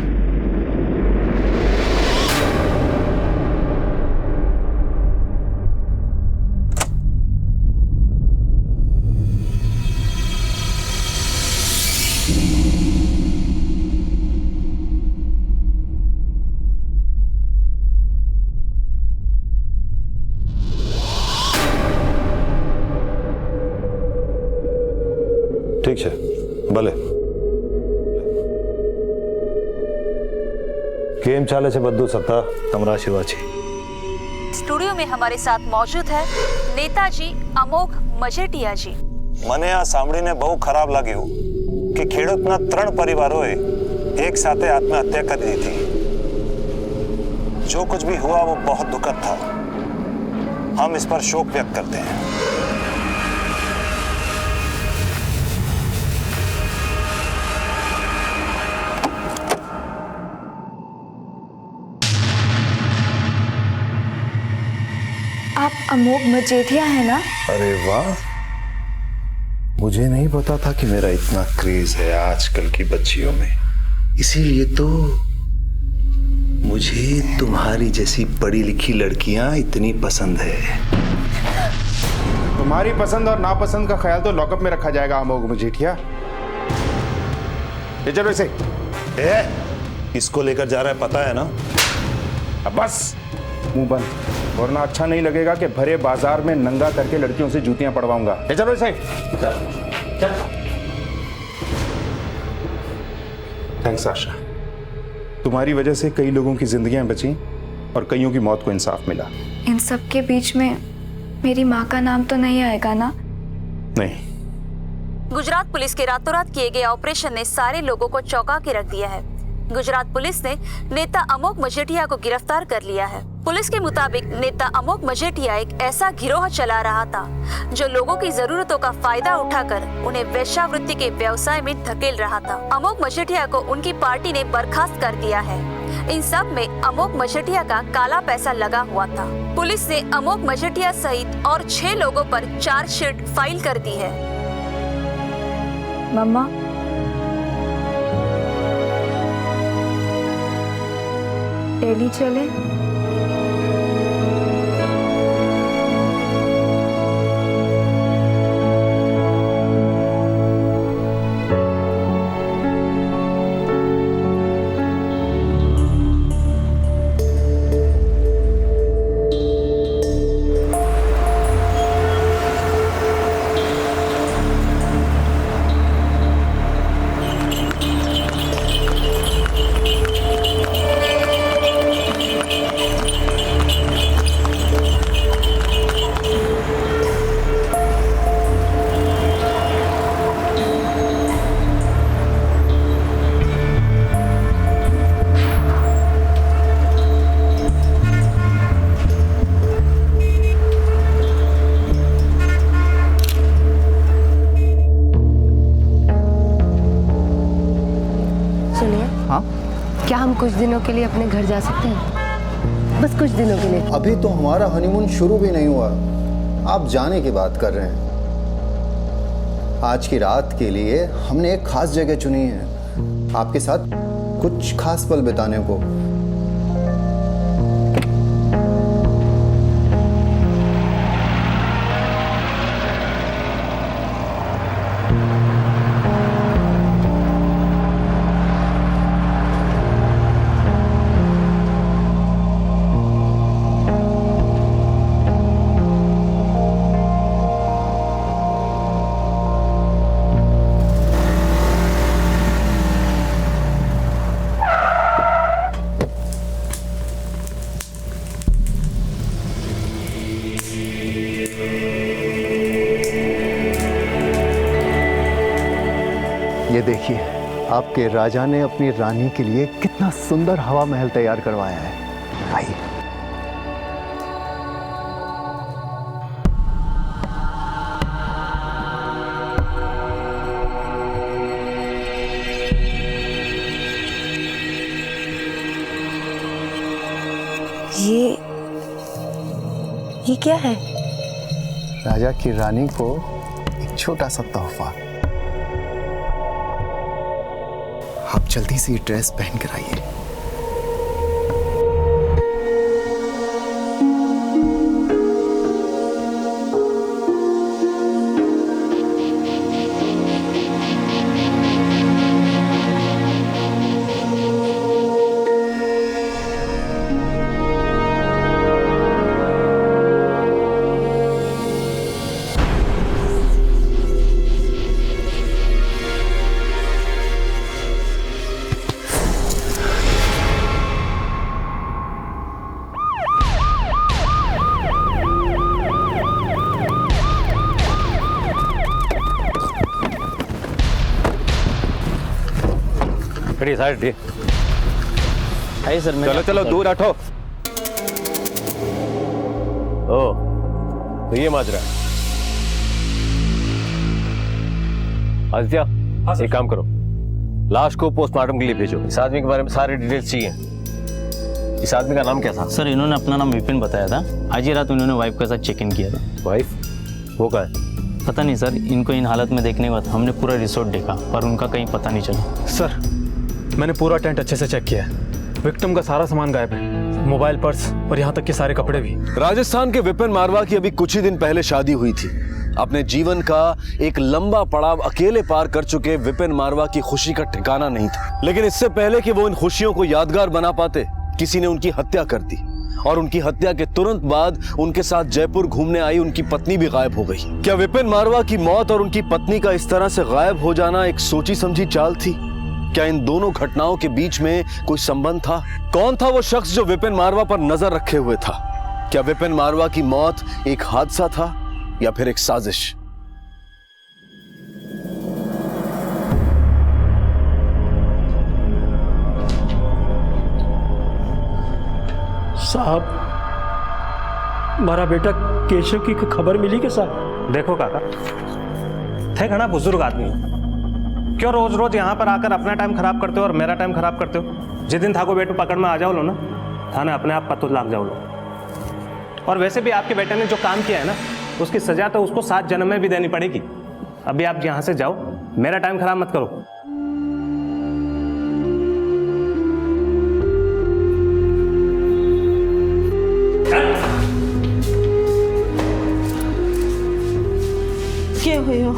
ठीक है, भले। केम चाले छे बद्दू सत्ता तमरा शिवाजी। स्टूडियो में हमारे साथ मौजूद है नेताजी अमोघ मजेटिया जी। મને આ સાંભળીને બહુ ખરાબ લાગ્યું કે ખેડૂતના 3 પરિવારોએ એક સાથે આત્મહત્યા કરી દીધી। जो कुछ भी हुआ वो बहुत दुखद था। हम इस पर शोक व्यक्त करते हैं। आप अमोघ मजेठिया है ना? अरे वाह, मुझे नहीं पता था कि मेरा इतना क्रेज है आजकल की बच्चियों में। इसीलिए तो मुझे तुम्हारी जैसी पढ़ी लिखी लड़कियां इतनी पसंद है। तुम्हारी पसंद और नापसंद का ख्याल तो लॉकअप में रखा जाएगा अमोघ मजेठिया। ये चलो इसे। इसको लेकर जा रहा है, पता है ना? अब बस मुंह बंद, वरना अच्छा नहीं लगेगा कि भरे बाजार में नंगा करके लड़कियों से जूतियां पड़वाऊंगा। ये चलो इसे। थैंक्स आशा, तुम्हारी वजह से कई लोगों की जिंदगियां बची और कईयों की मौत को इंसाफ मिला। इन सब के बीच में मेरी माँ का नाम तो नहीं आएगा ना? नहीं। गुजरात पुलिस के रातों रात किए गए ऑपरेशन ने सारे लोगों को चौंका के रख दिया है। गुजरात पुलिस ने नेता अमोघ मजेठिया को गिरफ्तार कर लिया है। पुलिस के मुताबिक नेता अमोघ मजेठिया एक ऐसा गिरोह चला रहा था जो लोगों की जरूरतों का फायदा उठाकर उन्हें वेश्यावृत्ति के व्यवसाय में धकेल रहा था। अमोघ मजेठिया को उनकी पार्टी ने बर्खास्त कर दिया है। इन सब में अमोघ मजेठिया का काला पैसा लगा हुआ था। पुलिस ने अमोघ मजेठिया सहित और 6 लोगों पर चार्जशीट फाइल कर दी है। मम्मा, दिल्ली चले? क्या हम कुछ दिनों के लिए अपने घर जा सकते हैं? बस कुछ दिनों के लिए। अभी तो हमारा हनीमून शुरू भी नहीं हुआ, आप जाने की बात कर रहे हैं। आज की रात के लिए हमने एक खास जगह चुनी है, आपके साथ कुछ खास पल बिताने को। ये देखिए, आपके राजा ने अपनी रानी के लिए कितना सुंदर हवा महल तैयार करवाया है। आइए। ये क्या है? राजा की रानी को एक छोटा सा तोहफा। आप जल्दी से ये ड्रेस पहन कर आइए। साइड सर चलो चलो दूर हटो। ओ तो ये माजरा। आदित्य, एक काम करो, लाश को पोस्टमार्टम के लिए भेजो। इस आदमी के बारे में सारी डिटेल्स चाहिए। इस आदमी का नाम क्या था? सर इन्होंने अपना नाम विपिन बताया था। आज ही रात उन्होंने वाइफ के साथ चेक इन किया था। वाइफ? वो क्या है? पता नहीं सर, इनको इन हालत में देखने के बाद हमने पूरा रिसोर्ट देखा पर उनका कहीं पता नहीं चला। सर मैंने पूरा टेंट अच्छे से चेक किया है। विक्टिम का सारा सामान गायब है, मोबाइल, पर्स और यहाँ तक के सारे कपड़े भी। राजस्थान के विपिन मारवा की अभी कुछ ही दिन पहले शादी हुई थी। अपने जीवन का एक लंबा पड़ाव अकेले पार कर चुके विपिन मारवा की खुशी का ठिकाना नहीं था। लेकिन इससे पहले कि वो इन खुशियों को यादगार बना पाते, किसी ने उनकी हत्या कर दी और उनकी हत्या के तुरंत बाद उनके साथ जयपुर घूमने आई उनकी पत्नी भी गायब हो गई। क्या विपिन मारवा की मौत और उनकी पत्नी का इस तरह से गायब हो जाना एक सोची समझी चाल थी? क्या इन दोनों घटनाओं के बीच में कोई संबंध था? कौन था वो शख्स जो विपिन मारवा पर नजर रखे हुए था? क्या विपिन मारवा की मौत एक हादसा था या फिर एक साजिश? साहब, हमारा बेटा केशव की खबर मिली क्या साहब? देखो काका, थे घना बुजुर्ग आदमी, क्यों रोज रोज यहाँ पर आकर अपना टाइम खराब करते हो और मेरा टाइम खराब करते हो? जिस दिन थाको बेटू पकड़ में आ जाओ लो ना, थाने अपने आप पत्तू लाग जाओ लो। और वैसे भी आपके बेटे ने जो काम किया है ना, उसकी सजा तो उसको 7 जन्म में भी देनी पड़ेगी। अभी आप यहाँ से जाओ, मेरा टाइम खराब मत करो। क्या हुआ?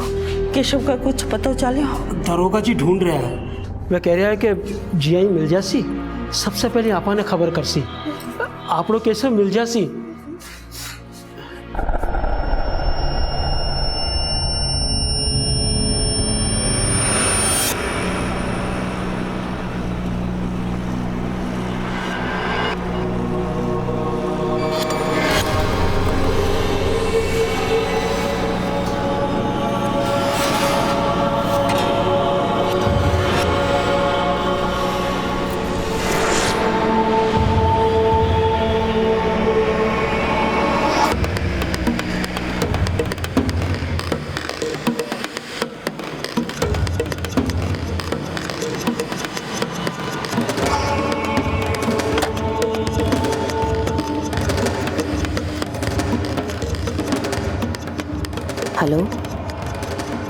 केशव का कुछ पता चला? दरोगा जी ढूंढ रहा है। वह कह रहा है कि जियाई मिल जासी, सबसे पहले आपा ने खबर कर सी, आप लोग केशव मिल जासी।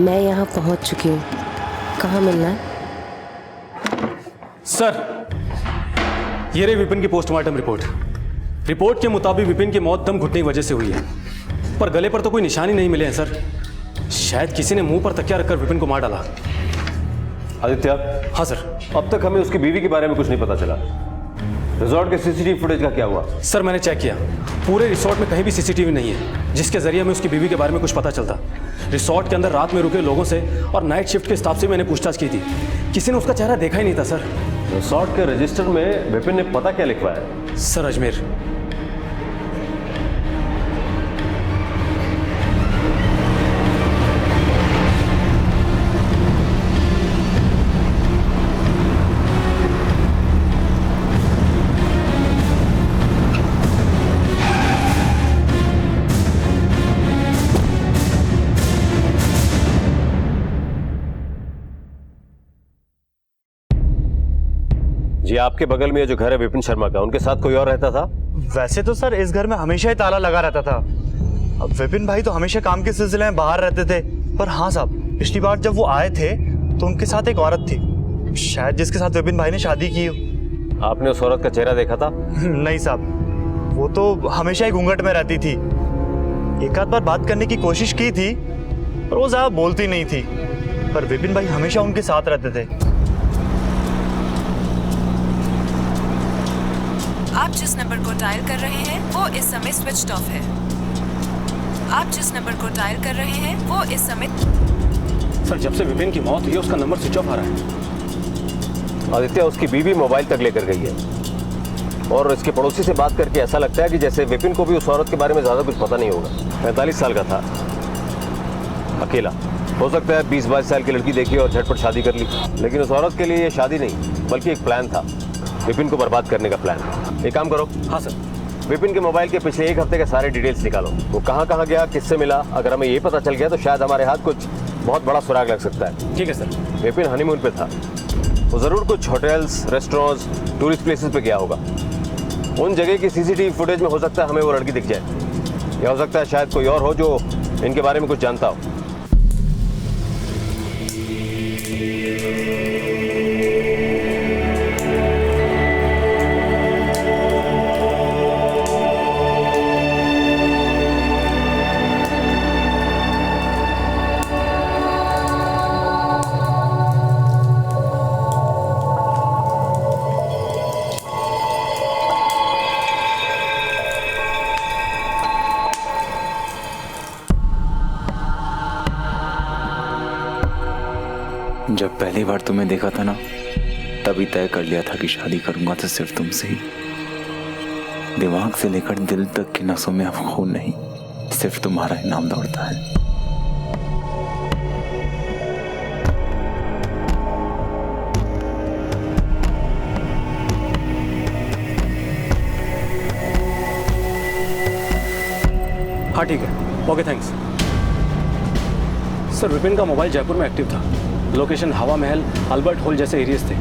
मैं यहाँ पहुँच चुकी हूँ, कहाँ मिलना है? सर, ये रही विपिन की पोस्टमार्टम रिपोर्ट। रिपोर्ट के मुताबिक विपिन की मौत दम घुटने की वजह से हुई है, पर गले पर तो कोई निशानी नहीं मिले हैं सर। शायद किसी ने मुंह पर तकिया रखकर विपिन को मार डाला। आदित्य। हाँ सर। अब तक हमें उसकी बीवी के बारे में कुछ नहीं पता चला। रिजॉर्ट के सीसीटीवी फुटेज का क्या हुआ? सर मैंने चेक किया, पूरे रिसोर्ट में कहीं भी सीसीटीवी नहीं है जिसके जरिए हमें उसकी बीवी के बारे में कुछ पता चलता। रिसोर्ट के अंदर रात में रुके लोगों से और नाइट शिफ्ट के स्टाफ से मैंने पूछताछ की थी, किसी ने उसका चेहरा देखा ही नहीं था सर। रिसोर्ट के रजिस्टर में विपिन ने पता क्या लिखवाया? सर अजमेर। जी आपके बगल में जो घर है विपिन शर्मा का, उनके साथ कोई और रहता था? वैसे तो सर इस घर में हमेशा ही ताला लगा रहता था। अब विपिन भाई तो हमेशा काम के सिलसिले में बाहर रहते थे, पर हाँ साहब, पिछली बार जब वो आए थे तो उनके साथ एक औरत थी, शायद जिसके साथ विपिन भाई ने शादी की हो। आपने उस औरत का चेहरा देखा था? नहीं साहब, वो तो हमेशा ही घूंघट में रहती थी। एक आध बार बात करने की कोशिश की थी पर वो ज्यादा बोलती नहीं थी, पर विपिन भाई हमेशा उनके साथ रहते थे। आप जिस नंबर को डायल कर रहे हैं वो इस समय स्विच्ड ऑफ है। आप जिस नंबर को डायल कर रहे हैं वो इस समय। सर जब से विपिन की मौत हुई उसका नंबर स्विच ऑफ आ रहा है। आदित्य, उसकी बीवी मोबाइल तक लेकर गई है और इसके पड़ोसी से बात करके ऐसा लगता है कि जैसे विपिन को भी उस औरत के बारे में ज्यादा कुछ पता नहीं होगा। 45 साल का था, अकेला, हो सकता है 20-22 साल की लड़की देखी और झटपट शादी कर ली, लेकिन उस औरत के लिए ये शादी नहीं बल्कि एक प्लान था, विपिन को बर्बाद करने का प्लान। एक काम करो। हाँ सर। विपिन के मोबाइल के पिछले एक हफ्ते के सारे डिटेल्स निकालो, वो कहाँ कहाँ गया, किससे मिला। अगर हमें ये पता चल गया तो शायद हमारे हाथ कुछ बहुत बड़ा सुराग लग सकता है। ठीक है सर। विपिन हनीमून पे था, वो जरूर कुछ होटल्स, रेस्टोरेंट्स, टूरिस्ट प्लेसेस पे गया होगा। उन जगह की सीसीटीवी फुटेज में हो सकता है हमें वो लड़की दिख जाए, या हो सकता है शायद कोई और हो जो इनके बारे में कुछ जानता हो। जब पहली बार तुम्हें देखा था ना, तभी तय कर लिया था कि शादी करूंगा तो सिर्फ तुमसे ही। दिमाग से लेकर दिल तक की नसों में अब खून नहीं, सिर्फ तुम्हारा ही नाम दौड़ता है। हाँ ठीक है, ओके थैंक्स। सर विपिन का मोबाइल जयपुर में एक्टिव था, लोकेशन हवा महल, अल्बर्ट हॉल जैसे एरियाज थे।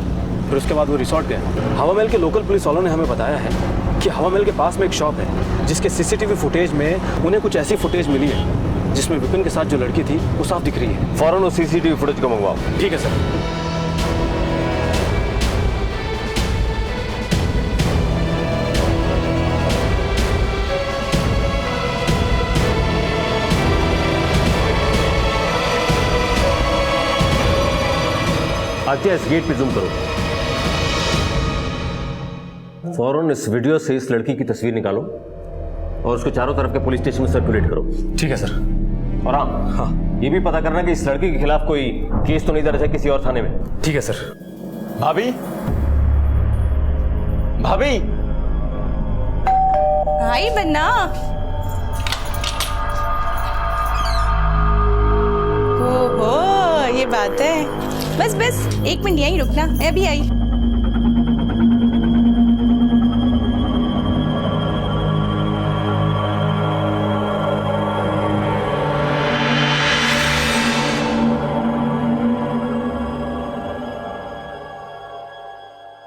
फिर उसके बाद वो रिसोर्ट गया। हवा महल के लोकल पुलिस वालों ने हमें बताया है कि हवा महल के पास में एक शॉप है जिसके सीसीटीवी फुटेज में उन्हें कुछ ऐसी फुटेज मिली है जिसमें विपिन के साथ जो लड़की थी वो साफ दिख रही है। फौरन उस सीसीटीवी फुटेज को मंगवाओ। ठीक है सर। आदित्य, इस गेट पे जूम करो। फौरन इस वीडियो से इस लड़की की तस्वीर निकालो और उसको चारों तरफ के पुलिस स्टेशन में सर्कुलेट करो। ठीक है सर। और हाँ, ये भी पता करना कि इस लड़की के खिलाफ कोई केस तो नहीं दर्ज है किसी और थाने में। ठीक है सर। भाभी, भाभी, आई बन्ना। ओहो, ये बात है। बस बस 1 मिनट यहीं रुकना, मैं अभी आई।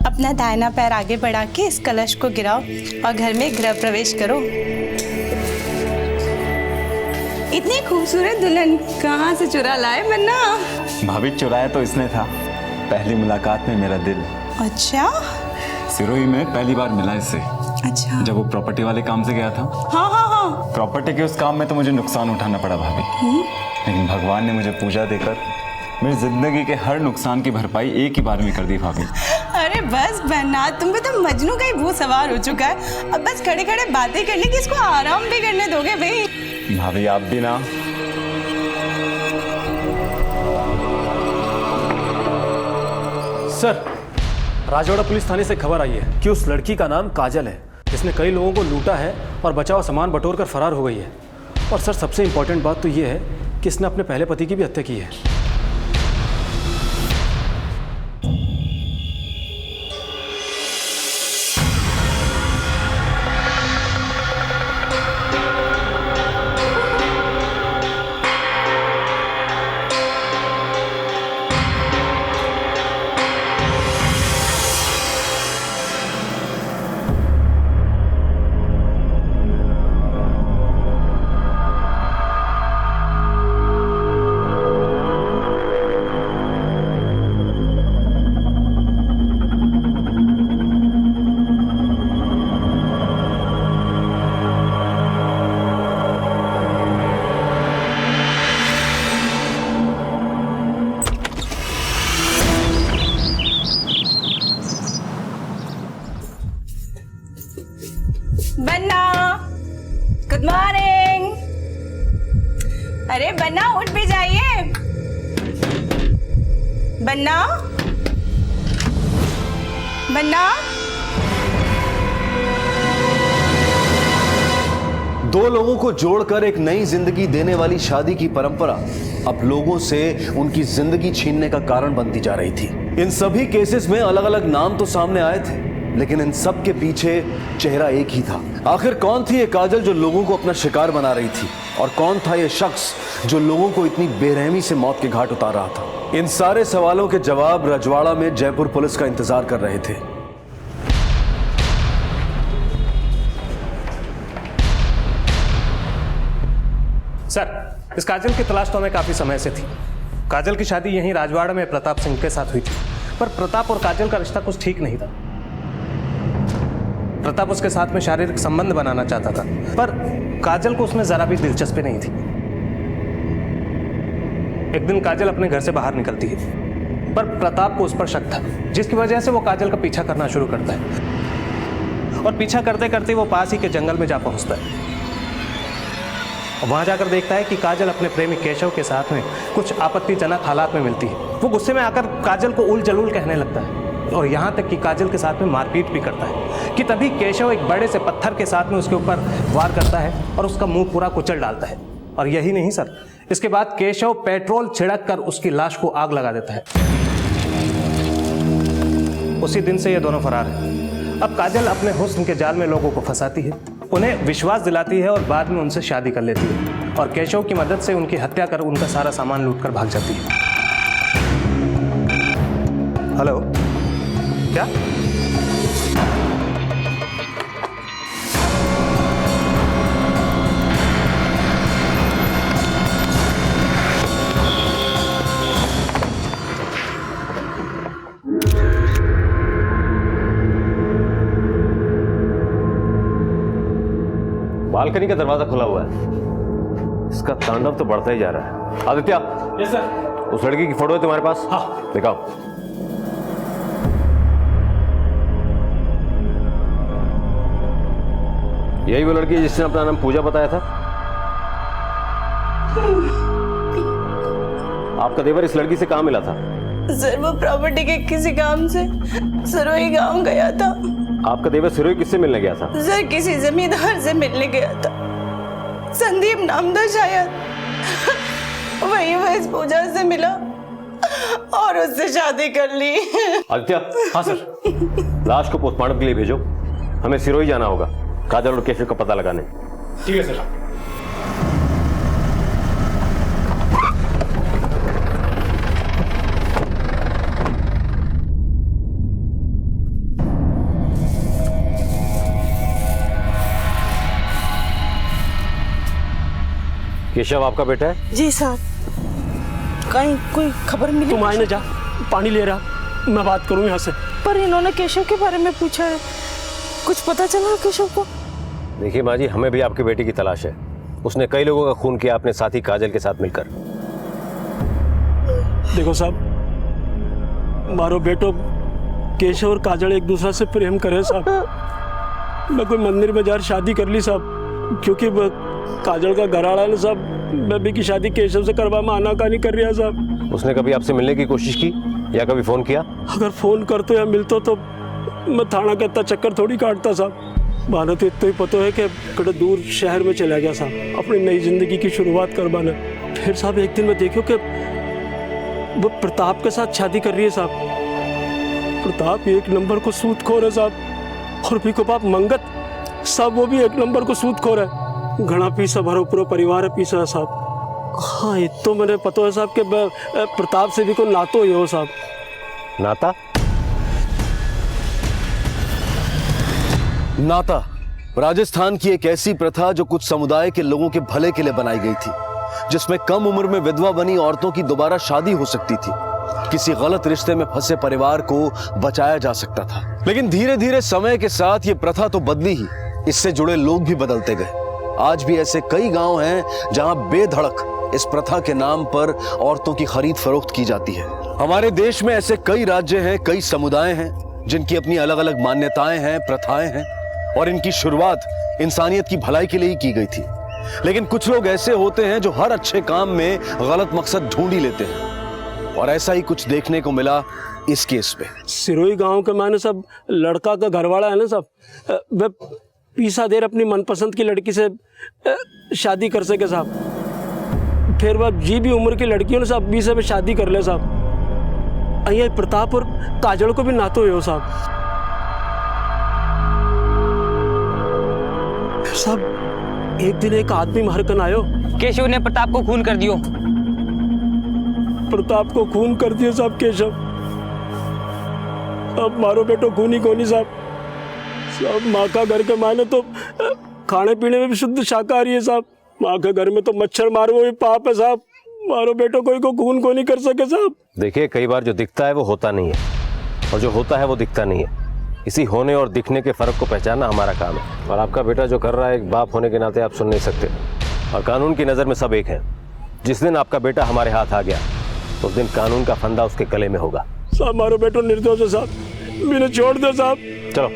अपना दाहिना पैर आगे बढ़ा के इस कलश को गिराओ और घर में गृह प्रवेश करो। इतनी खूबसूरत दुल्हन कहाँ से चुरा लाए बन्ना? भाभी चुराया तो इसने था, पहली मुलाकात में मेरा दिल। अच्छा सिरोही में पहली बार मिला इससे। अच्छा। जब वो प्रॉपर्टी वाले काम से गया था। हाँ हाँ हाँ। प्रॉपर्टी के उस काम में तो मुझे नुकसान उठाना पड़ा भाभी, लेकिन भगवान ने मुझे पूजा देकर मेरी जिंदगी के हर नुकसान की भरपाई एक ही बार में कर दी भाभी। अरे बस बन्ना, तुम पे तो मजनू का ही भूत सवार हो चुका है। अब बस खड़े खड़े बातें करने की, इसको आराम भी करने दोगे भाई? भाभी आप भी ना। सर, राजवाड़ा पुलिस थाने से खबर आई है कि उस लड़की का नाम काजल है, जिसने कई लोगों को लूटा है और बचा हुआ सामान बटोर कर फरार हो गई है। और सर सबसे इम्पोर्टेंट बात तो ये है कि इसने अपने पहले पति की भी हत्या की है। बन्ना, गुड मॉर्निंग। अरे बन्ना उठ भी जाइए। बन्ना, बन्ना। दो लोगों को जोड़कर एक नई जिंदगी देने वाली शादी की परंपरा अब लोगों से उनकी जिंदगी छीनने का कारण बनती जा रही थी। इन सभी केसेस में अलग अलग नाम तो सामने आए थे, लेकिन इन सब के पीछे चेहरा एक ही था। आखिर कौन थी ये काजल जो लोगों को अपना शिकार बना रही थी, और कौन था ये शख्स जो लोगों को इतनी बेरहमी से मौत के घाट उतार रहा था? इन सारे सवालों के जवाब रजवाड़ा में जयपुर पुलिस का इंतजार कर रहे थे। सर, इस काजल की तलाश तो हमें काफी समय से थी। काजल की शादी यहीं राजवाड़ा में प्रताप सिंह के साथ हुई थी, पर प्रताप और काजल का रिश्ता कुछ ठीक नहीं था। प्रताप उसके साथ में शारीरिक संबंध बनाना चाहता था, पर काजल को उसमें जरा भी दिलचस्पी नहीं थी। एक दिन काजल अपने घर से बाहर निकलती है, पर प्रताप को उस पर शक था, जिसकी वजह से वो काजल का पीछा करना शुरू करता है। और पीछा करते करते वो पास ही के जंगल में जा पहुंचता है। वहां जाकर देखता है कि काजल अपने प्रेमी केशव के साथ में कुछ आपत्तिजनक हालात में मिलती है। वो गुस्से में आकर काजल को उल जलूल कहने लगता है, और यहाँ तक कि काजल के साथ में मारपीट भी करता है। कि तभी केशव एक बड़े से पत्थर के साथ में उसके ऊपर वार करता है और उसका मुंह पूरा कुचल डालता है। और यही नहीं सर, इसके बाद केशव पेट्रोल छिड़क कर उसकी लाश को आग लगा देता है। उसी दिन से ये दोनों फरार हैं। अब काजल अपने हुस्न के जाल में लोगों को फंसाती है, उन्हें विश्वास दिलाती है और बाद में उनसे शादी कर लेती है, और केशव की मदद से उनकी हत्या कर उनका सारा सामान लूट कर भाग जाती है। हेलो, क्या? बालकनी का दरवाजा खुला हुआ है। इसका तांडव तो बढ़ता ही जा रहा है। आदित्य। Yes sir. उस लड़की की फोटो है तुम्हारे पास? हाँ। दिखाओ। यही वो लड़की है जिसने अपना नाम पूजा बताया था? आपका देवर इस लड़की से कहाँ मिला था? सर वो प्रॉपर्टी के किसी काम से सिरोही गांव गया था। आपका देवर सिरोही किससे मिलने गया था? सर किसी जमींदार से मिलने गया था, संदीप नाम था शायद। वही वो इस पूजा से मिला और उससे शादी कर ली। आदित्य। हाँ सर। लाश को पोस्टमार्टम के लिए भेजो, हमें सिरोही जाना होगा काजल और केशव का पता लगाने। ठीक है सर। केशव आपका बेटा है? जी साहब। कहीं कोई खबर मिली? तुम आए ना, जा पानी ले रहा, मैं बात करूँ यहाँ से। पर इन्होंने केशव के बारे में पूछा है, कुछ पता चला केशव को? देखिए माँ जी, हमें भी आपके बेटे की तलाश है। उसने कई लोगों का खून किया अपने साथी काजल के साथ मिलकर। देखो साहब, मारो बेटो केशव और काजल एक दूसरे से प्रेम करे साहब। मैं कोई मंदिर में जाकर शादी कर ली साहब, क्योंकि काजल का घरवाला है ना साहब, मैं भी की शादी केशव से करवा में आनाकानी कर रहा साहब। उसने कभी आपसे मिलने की कोशिश की या कभी फोन किया? अगर फोन करते या मिलते तो मैं थाना का इतना चक्कर थोड़ी काटता साहब। माना तो इतना ही पता है कि कड़े दूर शहर में चला गया साहब, अपनी नई जिंदगी की शुरुआत करवाना। फिर साहब एक दिन मैं देखो कि वो प्रताप के साथ शादी कर रही है साहब। प्रताप एक नंबर को सूदखोर है साहब, और भी को बाप मंगत साहब, वो भी एक नंबर को सूदखोर है। घना पीसा भरो पूरा परिवार है पीसा है साहब। हाँ ये तो मैंने पता है साहब कि प्रताप से भी कोई नातो ही हो साहब। नाता? नाता राजस्थान की एक ऐसी प्रथा जो कुछ समुदाय के लोगों के भले के लिए बनाई गई थी, जिसमें कम उम्र में विधवा बनी औरतों की दोबारा शादी हो सकती थी, किसी गलत रिश्ते में फंसे परिवार को बचाया जा सकता था। लेकिन धीरे धीरे समय के साथ ये प्रथा तो बदली ही, इससे जुड़े लोग भी बदलते गए। आज भी ऐसे कई गांव हैं जहां बेधड़क इस प्रथा के नाम पर औरतों की खरीद फरोख्त की जाती है। हमारे देश में ऐसे कई राज्य हैं, कई समुदाय हैं जिनकी अपनी अलग अलग मान्यताएं हैं, प्रथाएं हैं, और इनकी शुरुआत इंसानियत की भलाई के लिए ही की गई थी। लेकिन कुछ लोग ऐसे होते हैं जो हर अच्छे काम में गलत मकसद ढूंढ ही लेते हैं, और ऐसा ही कुछ देखने को मिला इस केस में। सिरोही गांव के माने सब लड़का का घरवाला है ना सब, वह पीसा देर अपनी मनपसंद की लड़की से शादी कर सके साहब। फिर वह जी भी उम्र की लड़कियों ने सब 20 में शादी कर ले साहब। अయ్యా प्रताप और काजल को भी नातो हो साहब। साहब एक दिन एक आदमी मार कर आयो, केशव ने प्रताप को खून कर दियो। प्रताप को खून कर दियो साहब केशव। अब मारो बेटो खूनी कोनी साहब। साहब माँ का घर के माने तो खाने पीने में भी शुद्ध शाकाहारी है साहब। माँ के घर में तो मच्छर मारो भी पाप है साहब। मारो बेटो कोई को खून को नहीं कर सके साहब। देखिए कई बार जो दिखता है वो होता नहीं है, और जो होता है वो दिखता नहीं है। इसी होने और दिखने के फर्क को पहचानना हमारा काम है, और आपका बेटा जो कर रहा है एक बाप होने के नाते आप सुन नहीं सकते, और कानून की नज़र में सब एक है। जिस दिन आपका बेटा हमारे हाथ आ गया उस दिन कानून का फंदा उसके गले में होगा। साहब मारो बेटो निर्दोष है साहब, मैंने छोड़ दो साहब। चलो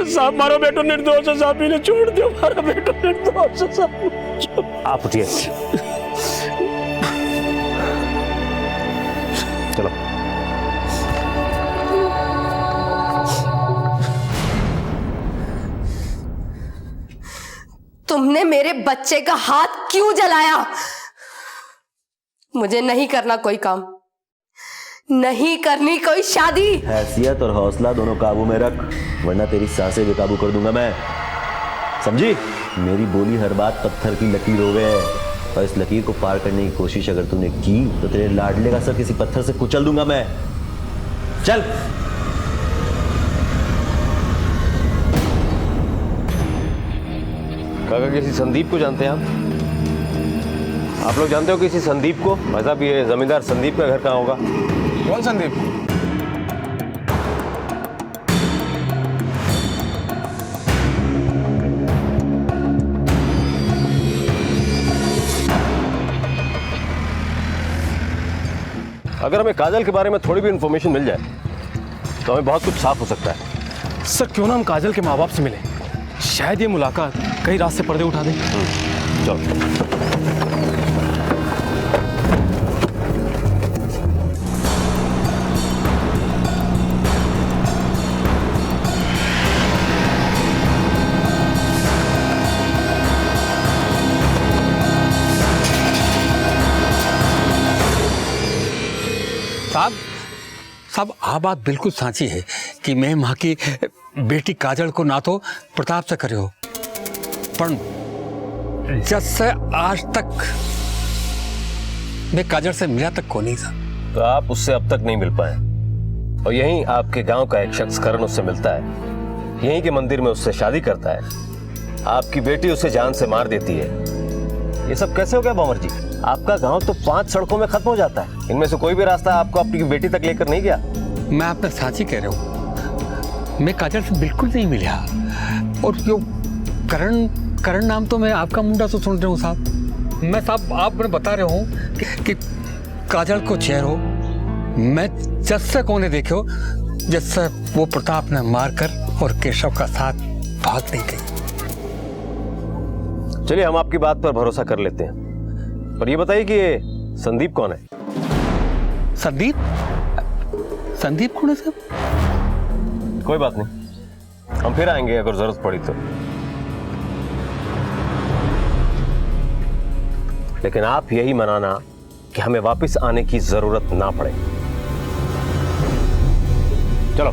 साहब मारो बेटो निर्दोष है साहब, मैंने छोड़ दो। मारो बेटो निर्दोष है साहब। आप उठिए, चलो। तुमने मेरे बच्चे का हाथ क्यों जलाया? मुझे नहीं करना कोई काम, नहीं करनी कोई शादी। हैसियत और हौसला दोनों काबू में रख, वरना तेरी सांसें बेकाबू कर दूंगा मैं, समझी? मेरी बोली हर बात पत्थर की लकीर हो गए, और इस लकीर को पार करने की कोशिश अगर तूने की तो तेरे लाडले का सर किसी पत्थर से कुचल दूंगा मैं। चल। काका किसी संदीप को जानते हैं आप लोग जानते हो किसी संदीप को? भाई साहब ये जमींदार संदीप का घर कहाँ होगा? कौन संदीप? अगर हमें काजल के बारे में थोड़ी भी इंफॉर्मेशन मिल जाए तो हमें बहुत कुछ साफ हो सकता है। सर क्यों ना हम काजल के माँ बाप से मिले, शायद ये मुलाकात कई रात से पर्दे उठा दे। चलो। साहब आ बात बिल्कुल साची है कि मैं माँ की बेटी काजल को ना तो प्रताप से करे हो, पर जब से आज तक मैं काजल से मिला तक को नहीं था। तो आप उससे अब तक नहीं मिल पाए, और यहीं आपके गांव का एक शख्स करण उससे मिलता है, यहीं के मंदिर में उससे शादी करता है। आपकी बेटी उसे जान से मार देती है। ये सब कैसे हो गया भंवर जी? आपका गांव तो 5 सड़कों में खत्म हो जाता है, इनमें से कोई भी रास्ता आपको अपनी बेटी तक लेकर नहीं गया? मैं आपने साची कह रहा हूँ, मैं काजल से बिल्कुल नहीं मिला। और जो करण नाम तो मैं आपका मुंडा तो सुन रहा हूँ साहब। मैं साहब आप मैं बता रहा हूँ कि काजल को चेहरो मैं जैसे कोने देखे हो जैसे वो प्रताप ने मारकर और केशव का साथ भाग नहीं गई। चलिए हम आपकी बात पर भरोसा कर लेते हैं, पर ये बताइए कि ये संदीप कौन है? संदीप कौन है साहब? कोई बात नहीं, हम फिर आएंगे अगर जरूरत पड़ी तो। लेकिन आप यही मनाना कि हमें वापस आने की जरूरत ना पड़े। चलो।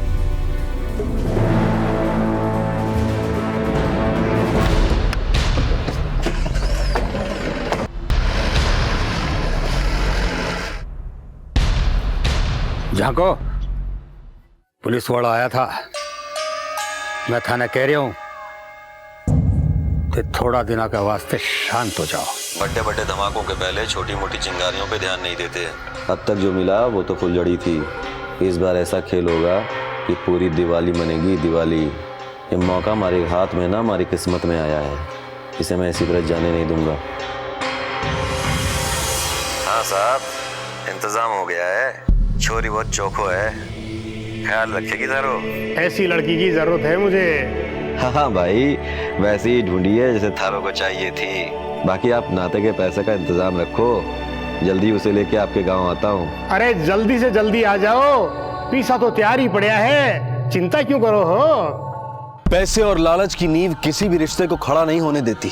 झांको, पुलिस वाला आया था। मैं थाने कह रहा हूं कि थोड़ा दिनों के वास्ते शांत हो जाओ। बड़े बड़े धमाकों के पहले छोटी मोटी चिंगारियों पे ध्यान नहीं देते। अब तक जो मिला वो तो फुलझड़ी थी। इस बार ऐसा खेल होगा कि पूरी दिवाली मनेगी दिवाली। ये मौका हमारे हाथ में ना हमारी किस्मत में आया है, इसे मैं ऐसी तरह जाने नहीं दूंगा। हाँ साहब, इंतजाम हो गया है। छोरी बहुत चौखो है, ख्याल रखेगी थारो। ऐसी लड़की की जरूरत है मुझे। हाँ भाई, वैसे ही ढूंढी है जैसे थारो को चाहिए थी। बाकी आप नाते के पैसे का इंतजाम रखो, जल्दी उसे लेके आपके गांव आता हूँ। अरे जल्दी से जल्दी आ जाओ, पीसा तो तैयार ही पड़ा है, चिंता क्यों करो हो। पैसे और लालच की नींव किसी भी रिश्ते को खड़ा नहीं होने देती,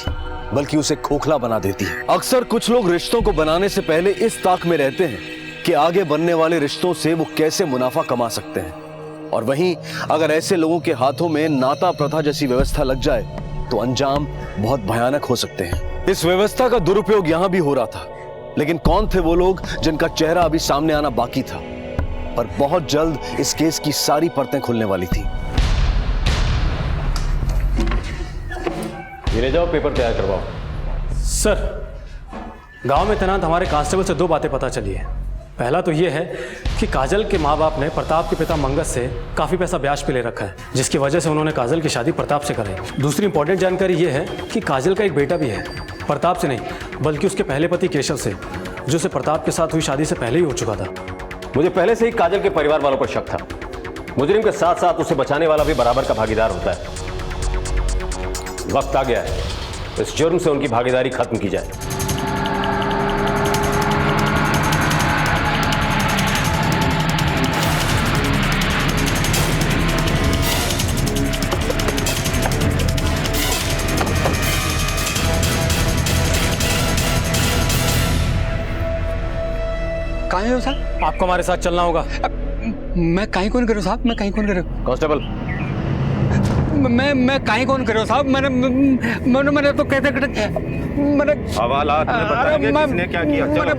बल्कि उसे खोखला बना देती है। अक्सर कुछ लोग रिश्तों को बनाने से पहले इस ताक में रहते हैं कि आगे बनने वाले रिश्तों से वो कैसे मुनाफा कमा सकते हैं। और वहीं अगर ऐसे लोगों के हाथों में नाता प्रथा जैसी व्यवस्था लग जाए तो अंजाम बहुत भयानक हो सकते हैं। इस व्यवस्था का दुरुपयोग यहां भी हो रहा था, लेकिन कौन थे वो लोग जिनका चेहरा अभी सामने आना बाकी था। पर बहुत जल्द इस केस की सारी परतें खुलने वाली थी। ले जाओ, पेपर तैयार करवाओ। सर, गांव में तैनात हमारे कांस्टेबल से 2 बातें पता चली है। पहला तो ये है कि काजल के माँ बाप ने प्रताप के पिता मंगत से काफ़ी पैसा ब्याज पे ले रखा है, जिसकी वजह से उन्होंने काजल की शादी प्रताप से कराई। दूसरी इंपॉर्टेंट जानकारी ये है कि काजल का एक बेटा भी है, प्रताप से नहीं बल्कि उसके पहले पति केशव से, जो से प्रताप के साथ हुई शादी से पहले ही हो चुका था। मुझे पहले से ही काजल के परिवार वालों पर शक था। मुजरिम के साथ साथ उसे बचाने वाला भी बराबर का भागीदार होता है। वक्त आ गया है, इस जुर्म से उनकी भागीदारी खत्म की जाए। कहाँ हो साहब? आपको हमारे साथ चलना होगा। मैं कहीं कौन करूँ साहब? मैं कहीं कौन करूँ? कांस्टेबल, मैं कहीं कौन करूँ साहब? मैंने तो कहते मैंने हवालात में बताएंगे किसने क्या किया। चलो।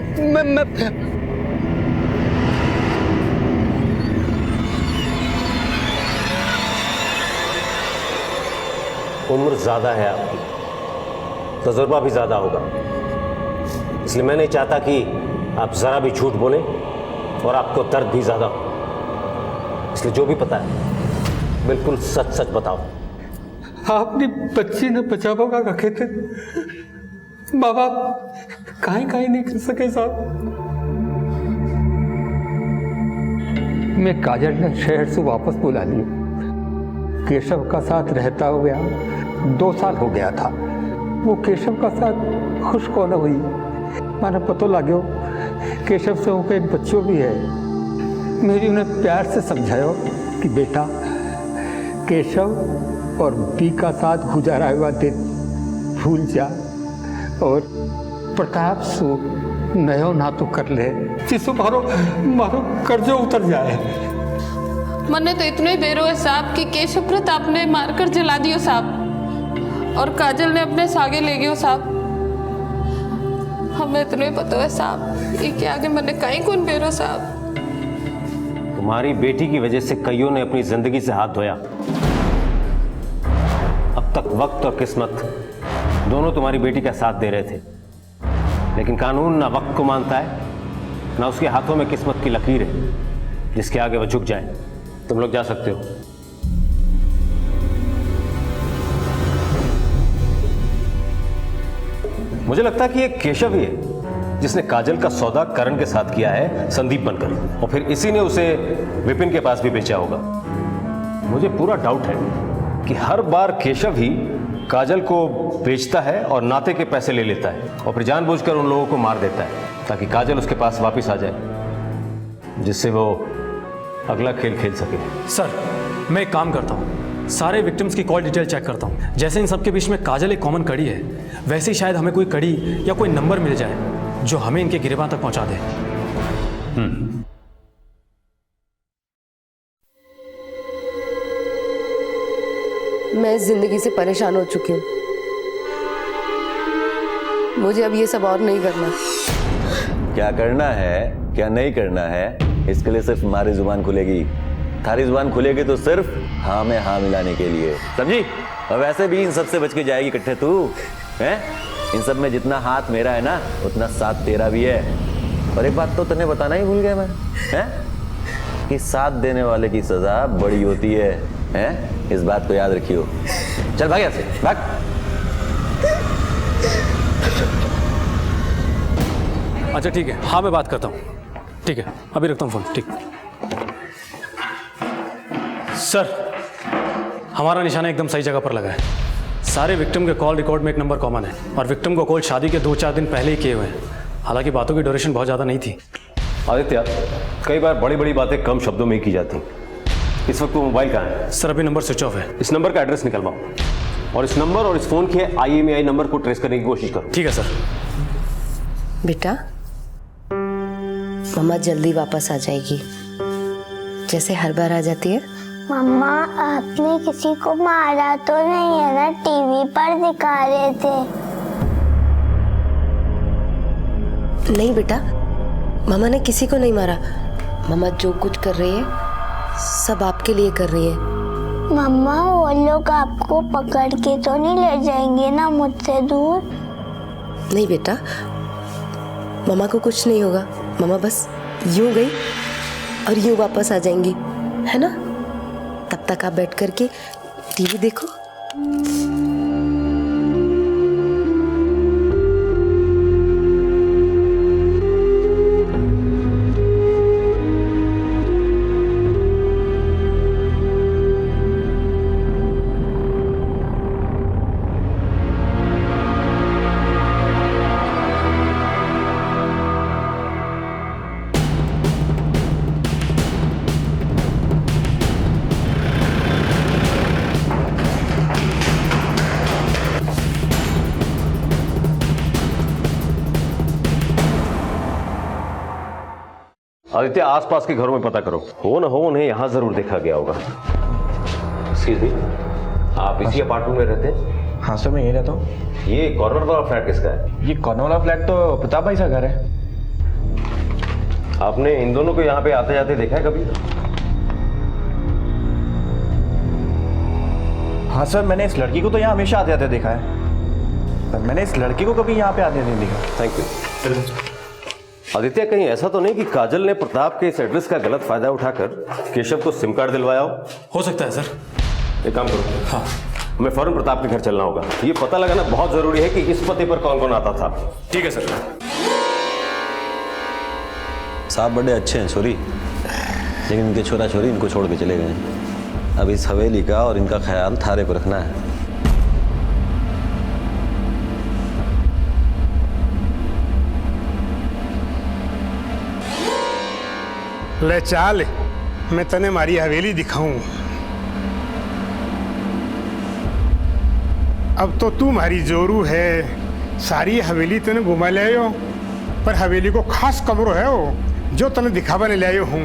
उम्र ज्यादा है आपकी, तजुर्बा भी ज्यादा होगा, इसलिए मैं नहीं चाहता कि आप जरा भी झूठ बोलें और आपको दर्द भी ज्यादा हो। इसलिए जो भी पता है बिल्कुल सच सच बताओ। अपनी बच्ची ने बचावा का रखे थे, माँ बाप कहीं नहीं कर सके साहब। मैं काजल ने शहर से वापस बुला लिया। केशव का साथ रहता हो गया 2 साल हो गया था। वो केशव का साथ खुश कौन हुई, मैंने पता लगे केशव से उनके एक बच्चों भी है। मेरी उन्हें प्यार से समझाया कि बेटा केशव और बी का साथ गुजारा हुआ दिन भूल जा और प्रताप सो नयो ना तो कर ले, जिससे मारो कर्जो उतर जाए। मने तो इतना ही बेरो है साहब कि केशव प्रताप ने मारकर जला दियो साहब, और काजल ने अपने सागे ले गयो साहब। हमें इतना ही पता है साहब, ये क्या आगे मने कहीं कौन बेरो साहब। तुम्हारी बेटी की वजह से कईयों ने अपनी जिंदगी से हाथ धोया। अब तक वक्त और किस्मत दोनों तुम्हारी बेटी का साथ दे रहे थे, लेकिन कानून ना वक्त को मानता है, ना उसके हाथों में किस्मत की लकीर है जिसके आगे वो झुक जाए। तुम लोग जा सकते हो। मुझे लगता है कि ये केशव ही है जिसने काजल का सौदा करण के साथ किया है संदीप बनकर, और फिर इसी ने उसे विपिन के पास भी बेचा होगा। मुझे पूरा डाउट है कि हर बार केशव ही काजल को बेचता है और नाते के पैसे ले लेता है और फिर जानबूझकर उन लोगों को मार देता है ताकि काजल उसके पास वापस आ जाए, जिससे वो अगला खेल खेल सके। सर, मैं एक काम करता हूँ, सारे विक्टिम्स की कॉल डिटेल चेक करता हूँ। जैसे इन सबके बीच में काजल एक कॉमन कड़ी है, वैसे ही शायद हमें कोई कड़ी या कोई नंबर मिल जाए जो हमें इनके गिरबान तक पहुंचा दे। मैं इस जिंदगी से परेशान हो चुकी हूँ। मुझे अब ये सब और नहीं करना। क्या करना है क्या नहीं करना है, इसके लिए सिर्फ हमारी जुबान खुलेगी। थारी जुबान खुलेगी तो सिर्फ हाँ में हाँ मिलाने के लिए, समझी? और वैसे भी इन सब से बच के जाएगी इकट्ठे तू, हैं? इन सब में जितना हाथ मेरा है ना, उतना साथ तेरा भी है। और एक बात तो तन्ने बताना ही भूल गया मैं, हैं? कि साथ देने वाले की सजा बड़ी होती है, हैं? इस बात को याद रखियो। चल भाग यहाँ से, भाग। अच्छा ठीक है, हाँ मैं बात करता हूँ। ठीक है, अभी रखता हूँ फोन। ठीक सर, हमारा निशाना एकदम सही जगह पर लगा है। सारे विक्टिम के कॉल रिकॉर्ड में एक नंबर कॉमन है और विक्टिम को कॉल शादी के 2-4 दिन पहले ही किए हुए हैं। हालांकि बातों की ड्यूरेशन बहुत ज़्यादा नहीं थी। आदित्य, कई बार बड़ी बड़ी बातें कम शब्दों में ही की जाती। इस वक्त वो मोबाइल कहाँ है? सर अभी नंबर स्विच ऑफ है। इस नंबर का एड्रेस निकलवाओ और इस नंबर और इस फोन के IMEI नंबर को ट्रेस करने की कोशिश करो। ठीक है सर। बेटा, मम्मा जल्दी वापस आ जाएगी, जैसे हर बार आ जाती है। मम्मा, आपने किसी को मारा तो नहीं है ना? टीवी पर दिखा रहे थे। नहीं बेटा, मामा ने किसी को नहीं मारा। मामा जो कुछ कर रही है सब आपके लिए कर रही है। मम्मा, वो लोग आपको पकड़ के तो नहीं ले जाएंगे ना मुझसे दूर? नहीं बेटा, मामा को कुछ नहीं होगा। मामा बस यूं गई और यूं वापस आ जाएंगी, है ना? तब तक आप बैठ करके टीवी देखो। आदित्य, आसपास के घरों में पता करो, हो ना हो उन्हें यहां जरूर देखा गया होगा। एक्सक्यूज मी, आप इसी अपार्टमेंट में रहते हैं? हाँ सर, मैं यही रहता हूँ। ये कॉर्नर वाला फ्लैट किसका है? ये कॉर्नर वाला फ्लैट तो प्रताप भाई का घर है। आपने इन दोनों को यहाँ पे आते जाते देखा है कभी? हाँ सर, मैंने इस लड़की को तो यहाँ हमेशा आते जाते देखा है, पर मैंने इस लड़की को कभी यहाँ पे आते नहीं देखा। Thank you. आदित्य, कहीं ऐसा तो नहीं कि काजल ने प्रताप के इस एड्रेस का गलत फायदा उठाकर केशव को सिम कार्ड दिलवाया हो सकता है सर। एक काम करो, हाँ, हमें फौरन प्रताप के घर चलना होगा। ये पता लगाना बहुत जरूरी है कि इस पते पर कौन कौन आता था। ठीक है सर। साहब बड़े अच्छे हैं छोरी, लेकिन इनके छोरा छोरी इनको छोड़ के चले गए। अब इस हवेली का और इनका ख्याल थारे को रखना है। ले चाल, मैं तने मारी हवेली दिखाऊं। अब तो तू मारी जोरू है, सारी हवेली तने घुमा ले आयो, पर हवेली को खास कमरो है वो जो तने दिखावा ले आयो हूँ।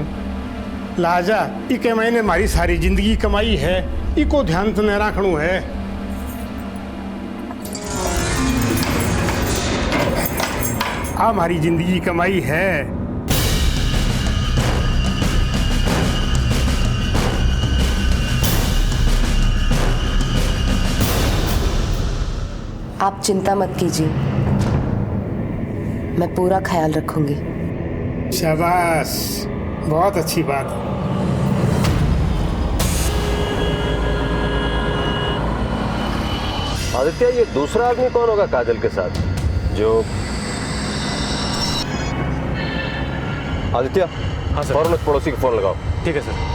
लाजा इके मैंने मारी सारी जिंदगी कमाई है, इको ध्यान तने रखणू है। आ मारी जिंदगी कमाई है। आप चिंता मत कीजिए, मैं पूरा ख्याल रखूंगी। शाबाश, बहुत अच्छी बात। आदित्य, ये दूसरा आदमी कौन होगा काजल के साथ जो? आदित्य, हाँ सर, फौरन उस पड़ोसी को फोन लगाओ। ठीक है सर।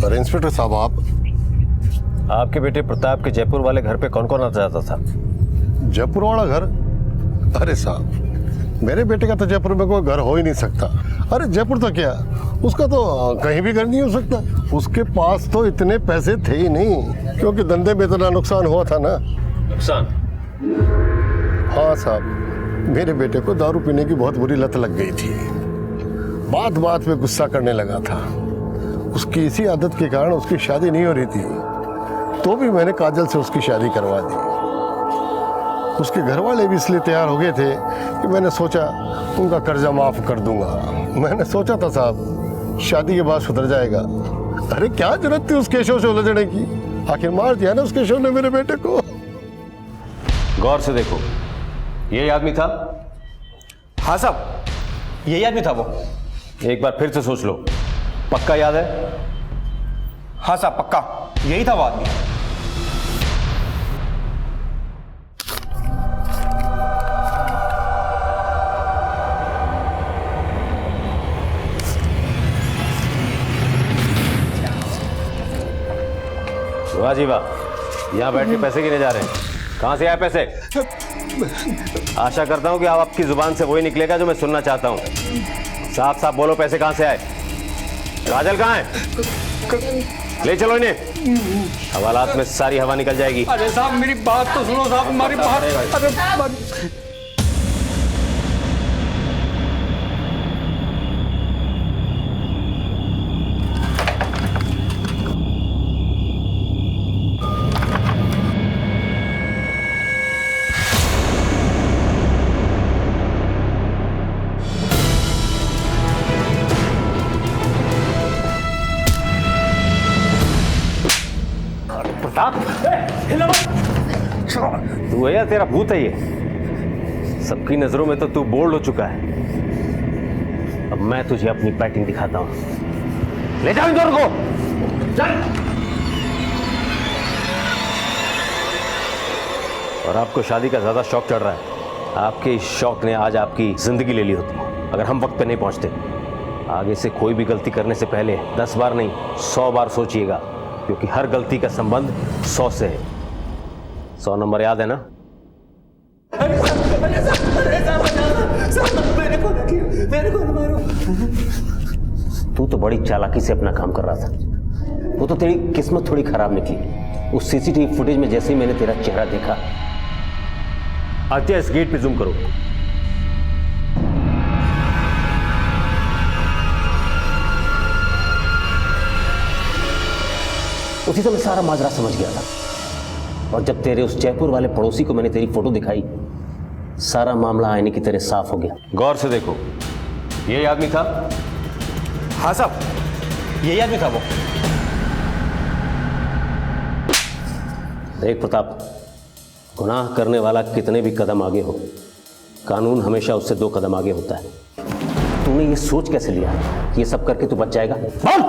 अरे इंस्पेक्टर साहब, आपके बेटे प्रताप के जयपुर वाले घर पे कौन कौन आता जाता था? जयपुर वाला घर? अरे साहब, मेरे बेटे का तो जयपुर में कोई घर हो ही नहीं सकता। अरे जयपुर तो क्या, उसका तो कहीं भी घर नहीं हो सकता। उसके पास तो इतने पैसे थे ही नहीं, क्योंकि धंधे में इतना नुकसान हुआ था ना। नुकसान? हाँ साहब, मेरे बेटे को दारू पीने की बहुत बुरी लत लग गई थी। बात बात में गुस्सा करने लगा था। उसकी इसी आदत के कारण उसकी शादी नहीं हो रही थी, तो भी मैंने काजल से उसकी शादी करवा दी। उसके घर वाले भी इसलिए तैयार हो गए थे कि मैंने सोचा उनका कर्जा माफ कर दूंगा। मैंने सोचा था साहब शादी के बाद सुधर जाएगा। अरे क्या जरूरत थी उस केशव से उलझने की, आखिर मार दिया ना उस केशव ने मेरे बेटे को। गौर से देखो, यही आदमी था? हाँ साहब, यही आदमी था वो। एक बार फिर से सोच लो, पक्का याद है? हाँ साहब, पक्का यही था वो आदमी। वाह जी वाह, यहाँ बैठ के पैसे गिने जा रहे हैं। कहाँ से आए पैसे? आशा करता हूँ कि आप आपकी जुबान से वही निकलेगा जो मैं सुनना चाहता हूँ। साफ साफ बोलो, पैसे कहाँ से आए? काजल कहाँ है? ले चलो इन्हें, हवालात में सारी हवा निकल जाएगी। अरे साहब मेरी बात तो सुनो साहब, हमारी बात। अरे तू है या तेरा भूत है ये? सबकी नजरों में तो तू बोल्ड हो चुका है। अब मैं तुझे अपनी बैटिंग दिखाता हूं। ले जाओ इन दोनों को, चल। और आपको शादी का ज्यादा शौक चढ़ रहा है। आपके इस शौक ने आज आपकी जिंदगी ले ली होती अगर हम वक्त पे नहीं पहुंचते। आगे से कोई भी गलती करने से पहले 10 बार नहीं 100 बार सोचिएगा, क्योंकि हर गलती का संबंध 100 से है। 100 नंबर याद है ना? तू तो बड़ी चालाकी से अपना काम कर रहा था। वो तो तेरी किस्मत थोड़ी खराब निकली। उस सीसीटीवी फुटेज में जैसे ही मैंने तेरा चेहरा देखा। आदित्य, इस गेट पे जूम करो। उसी समय सारा माजरा समझ गया था, और जब तेरे उस जयपुर वाले पड़ोसी को मैंने तेरी फोटो दिखाई, सारा मामला आईने की तरह साफ हो गया। गौर से देखो, यही आदमी था? हाँ साहब, यही आदमी था वो। देख प्रताप, गुनाह करने वाला कितने भी कदम आगे हो, कानून हमेशा उससे 2 कदम आगे होता है। तूने ये सोच कैसे लिया कि ये सब करके तू बच जाएगा? बोल।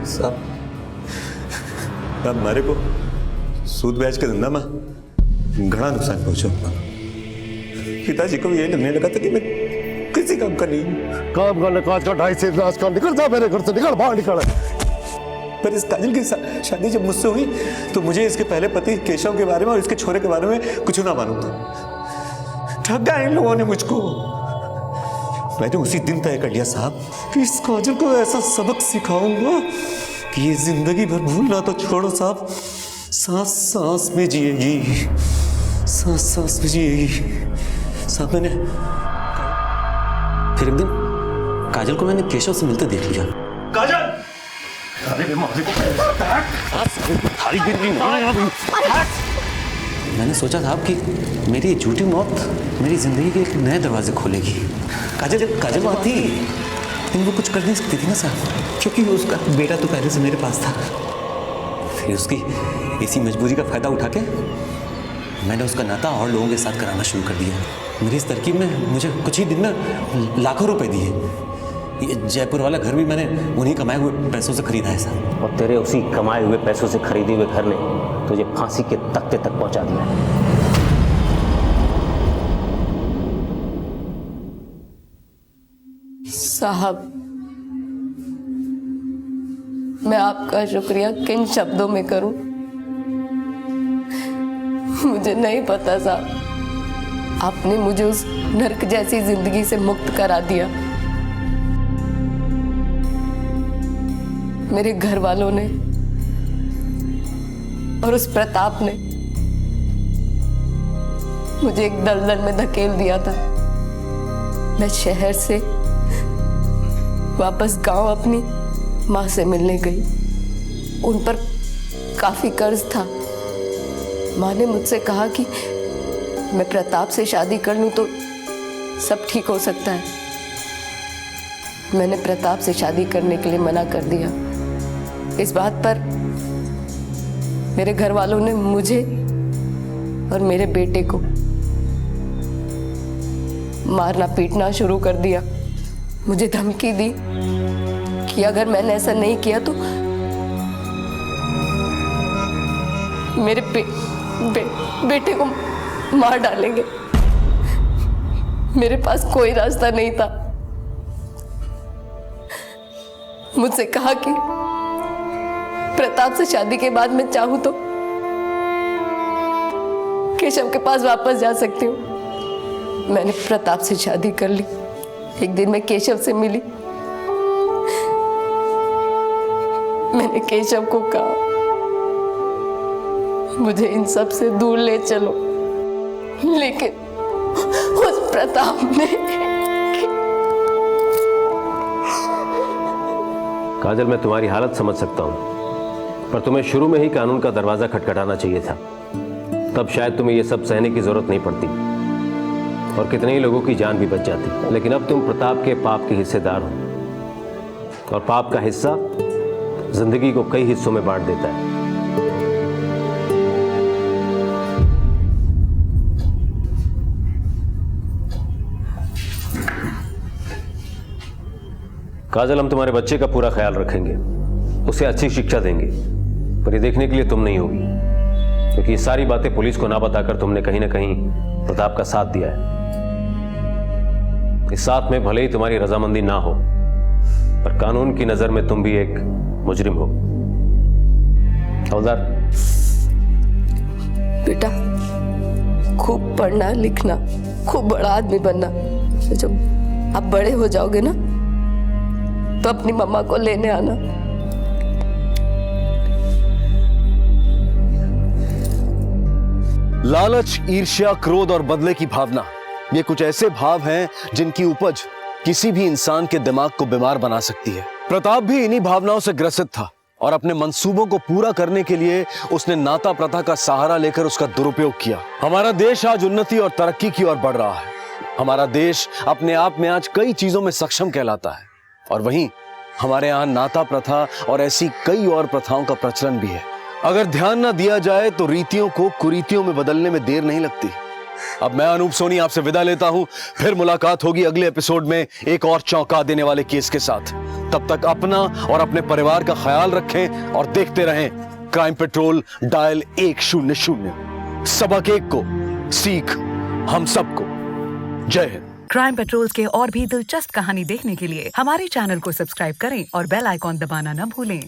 साहब, मारे को सूद ब्याज के धंधा में घना नुकसान पहुंचा। पिताजी को ये लगने लगा था कि मैं किसी काम का नहीं हूं। काम करने काज का 2.5 से राज का निकल जा मेरे घर से, निकल बाहर निकल। पर इस काजल की शादी जब मुझसे हुई तो मुझे इसके पहले पति केशव के बारे में और इसके छोरे के बारे में कुछ ना मालूम था। ठगा इन लोगों ने मुझको। मैंने उसी दिन तय कर लिया साहब कि इस काजल को ऐसा सबक सिखाऊंगा कि ये जिंदगी भर भूलना तो छोड़ो साहब, सांस सांस में जिएगी, सांस सांस में जिएगी। साहब, मैंने फिर एक दिन काजल को मैंने केशव से मिलते देख लिया। काजल! अरे मैं मारे को थाली गिर गई। मैंने सोचा था कि मेरी ये झूठी मौत मेरी ज़िंदगी के एक नए दरवाजे खोलेगी। काजल वहाँ थी, लेकिन वो कुछ कर नहीं सकती थी ना साहब, क्योंकि उसका बेटा तो पहले से मेरे पास था। फिर उसकी इसी मजबूरी का फ़ायदा उठा के मैंने उसका नाता और लोगों के साथ कराना शुरू कर दिया। मेरी इस तरकीब में मुझे कुछ ही दिन में लाखों रुपए दिए। ये जयपुर वाला घर भी मैंने उन्हीं कमाए हुए पैसों से खरीदा है साहब। और तेरे उसी कमाए हुए पैसों से खरीदे हुए घर ने तुझे फांसी के तख्ते तक पहुंचा दिया है। साहब, मैं आपका शुक्रिया किन शब्दों में करूं? मुझे नहीं पता साहब, आपने मुझे उस नर्क जैसी जिंदगी से मुक्त करा दिया। मेरे घर वालों ने और उस प्रताप ने मुझे एक दलदल में धकेल दिया था। मैं शहर से वापस गांव अपनी माँ से मिलने गई। उन पर काफी कर्ज था। माँ ने मुझसे कहा कि मैं प्रताप से शादी कर लूं तो सब ठीक हो सकता है। मैंने प्रताप से शादी करने के लिए मना कर दिया। इस बात पर मेरे घर वालों ने मुझे और मेरे बेटे को मारना पीटना शुरू कर दिया। मुझे धमकी दी कि अगर मैंने ऐसा नहीं किया तो मेरे बेटे को मार डालेंगे। मेरे पास कोई रास्ता नहीं था। मुझसे कहा कि प्रताप से शादी के बाद मैं चाहूं तो केशव के पास वापस जा सकती हूँ। मैंने प्रताप से शादी कर ली। एक दिन मैं केशव से मिली। मैंने केशव को कहा मुझे इन सब से दूर ले चलो, लेकिन उस प्रताप ने काजल, मैं तुम्हारी हालत समझ सकता हूं, पर तुम्हें शुरू में ही कानून का दरवाजा खटखटाना चाहिए था। तब शायद तुम्हें यह सब सहने की जरूरत नहीं पड़ती और कितने ही लोगों की जान भी बच जाती। लेकिन अब तुम प्रताप के पाप के हिस्सेदार हो और पाप का हिस्सा जिंदगी को कई हिस्सों में बांट देता है। काजल, हम तुम्हारे बच्चे का पूरा ख्याल रखेंगे, उसे अच्छी शिक्षा देंगे, पर ये देखने के लिए तुम नहीं होगी, क्योंकि ये सारी बातें पुलिस को ना बताकर तुमने कहीं ना कहीं प्रताप का साथ दिया है। इस साथ में भले ही तुम्हारी रजामंदी ना हो, पर कानून की नजर में तुम भी एक मुजरिम हो। हवलदार, बेटा, खूब पढ़ना लिखना, खूब बड़ा आदमी बनना। जब आप बड़े हो जाओगे ना तो अपनी मम्मा को लेने आना। लालच, ईर्ष्या, क्रोध और बदले की भावना, ये कुछ ऐसे भाव हैं जिनकी उपज किसी भी इंसान के दिमाग को बीमार बना सकती है। प्रताप भी इन्हीं भावनाओं से ग्रसित था और अपने मंसूबों को पूरा करने के लिए उसने नाता प्रथा का सहारा लेकर उसका दुरुपयोग किया। हमारा देश आज उन्नति और तरक्की की ओर बढ़ रहा है। हमारा देश अपने आप में आज कई चीजों में सक्षम कहलाता है, और वहीं हमारे यहाँ नाता प्रथा और ऐसी कई और प्रथाओं का प्रचलन भी है। अगर ध्यान न दिया जाए तो रीतियों को कुरीतियों में बदलने में देर नहीं लगती। अब मैं अनूप सोनी आपसे विदा लेता हूं। फिर मुलाकात होगी अगले एपिसोड में एक और चौंका देने वाले केस के साथ। तब तक अपना और अपने परिवार का ख्याल रखें और देखते रहें क्राइम पेट्रोल डायल 100। सबक एक को सीख हम सबको। जय हिंद। क्राइम पेट्रोल के और भी दिलचस्प कहानी देखने के लिए हमारे चैनल को सब्सक्राइब करें और बेल आइकॉन दबाना न भूलें।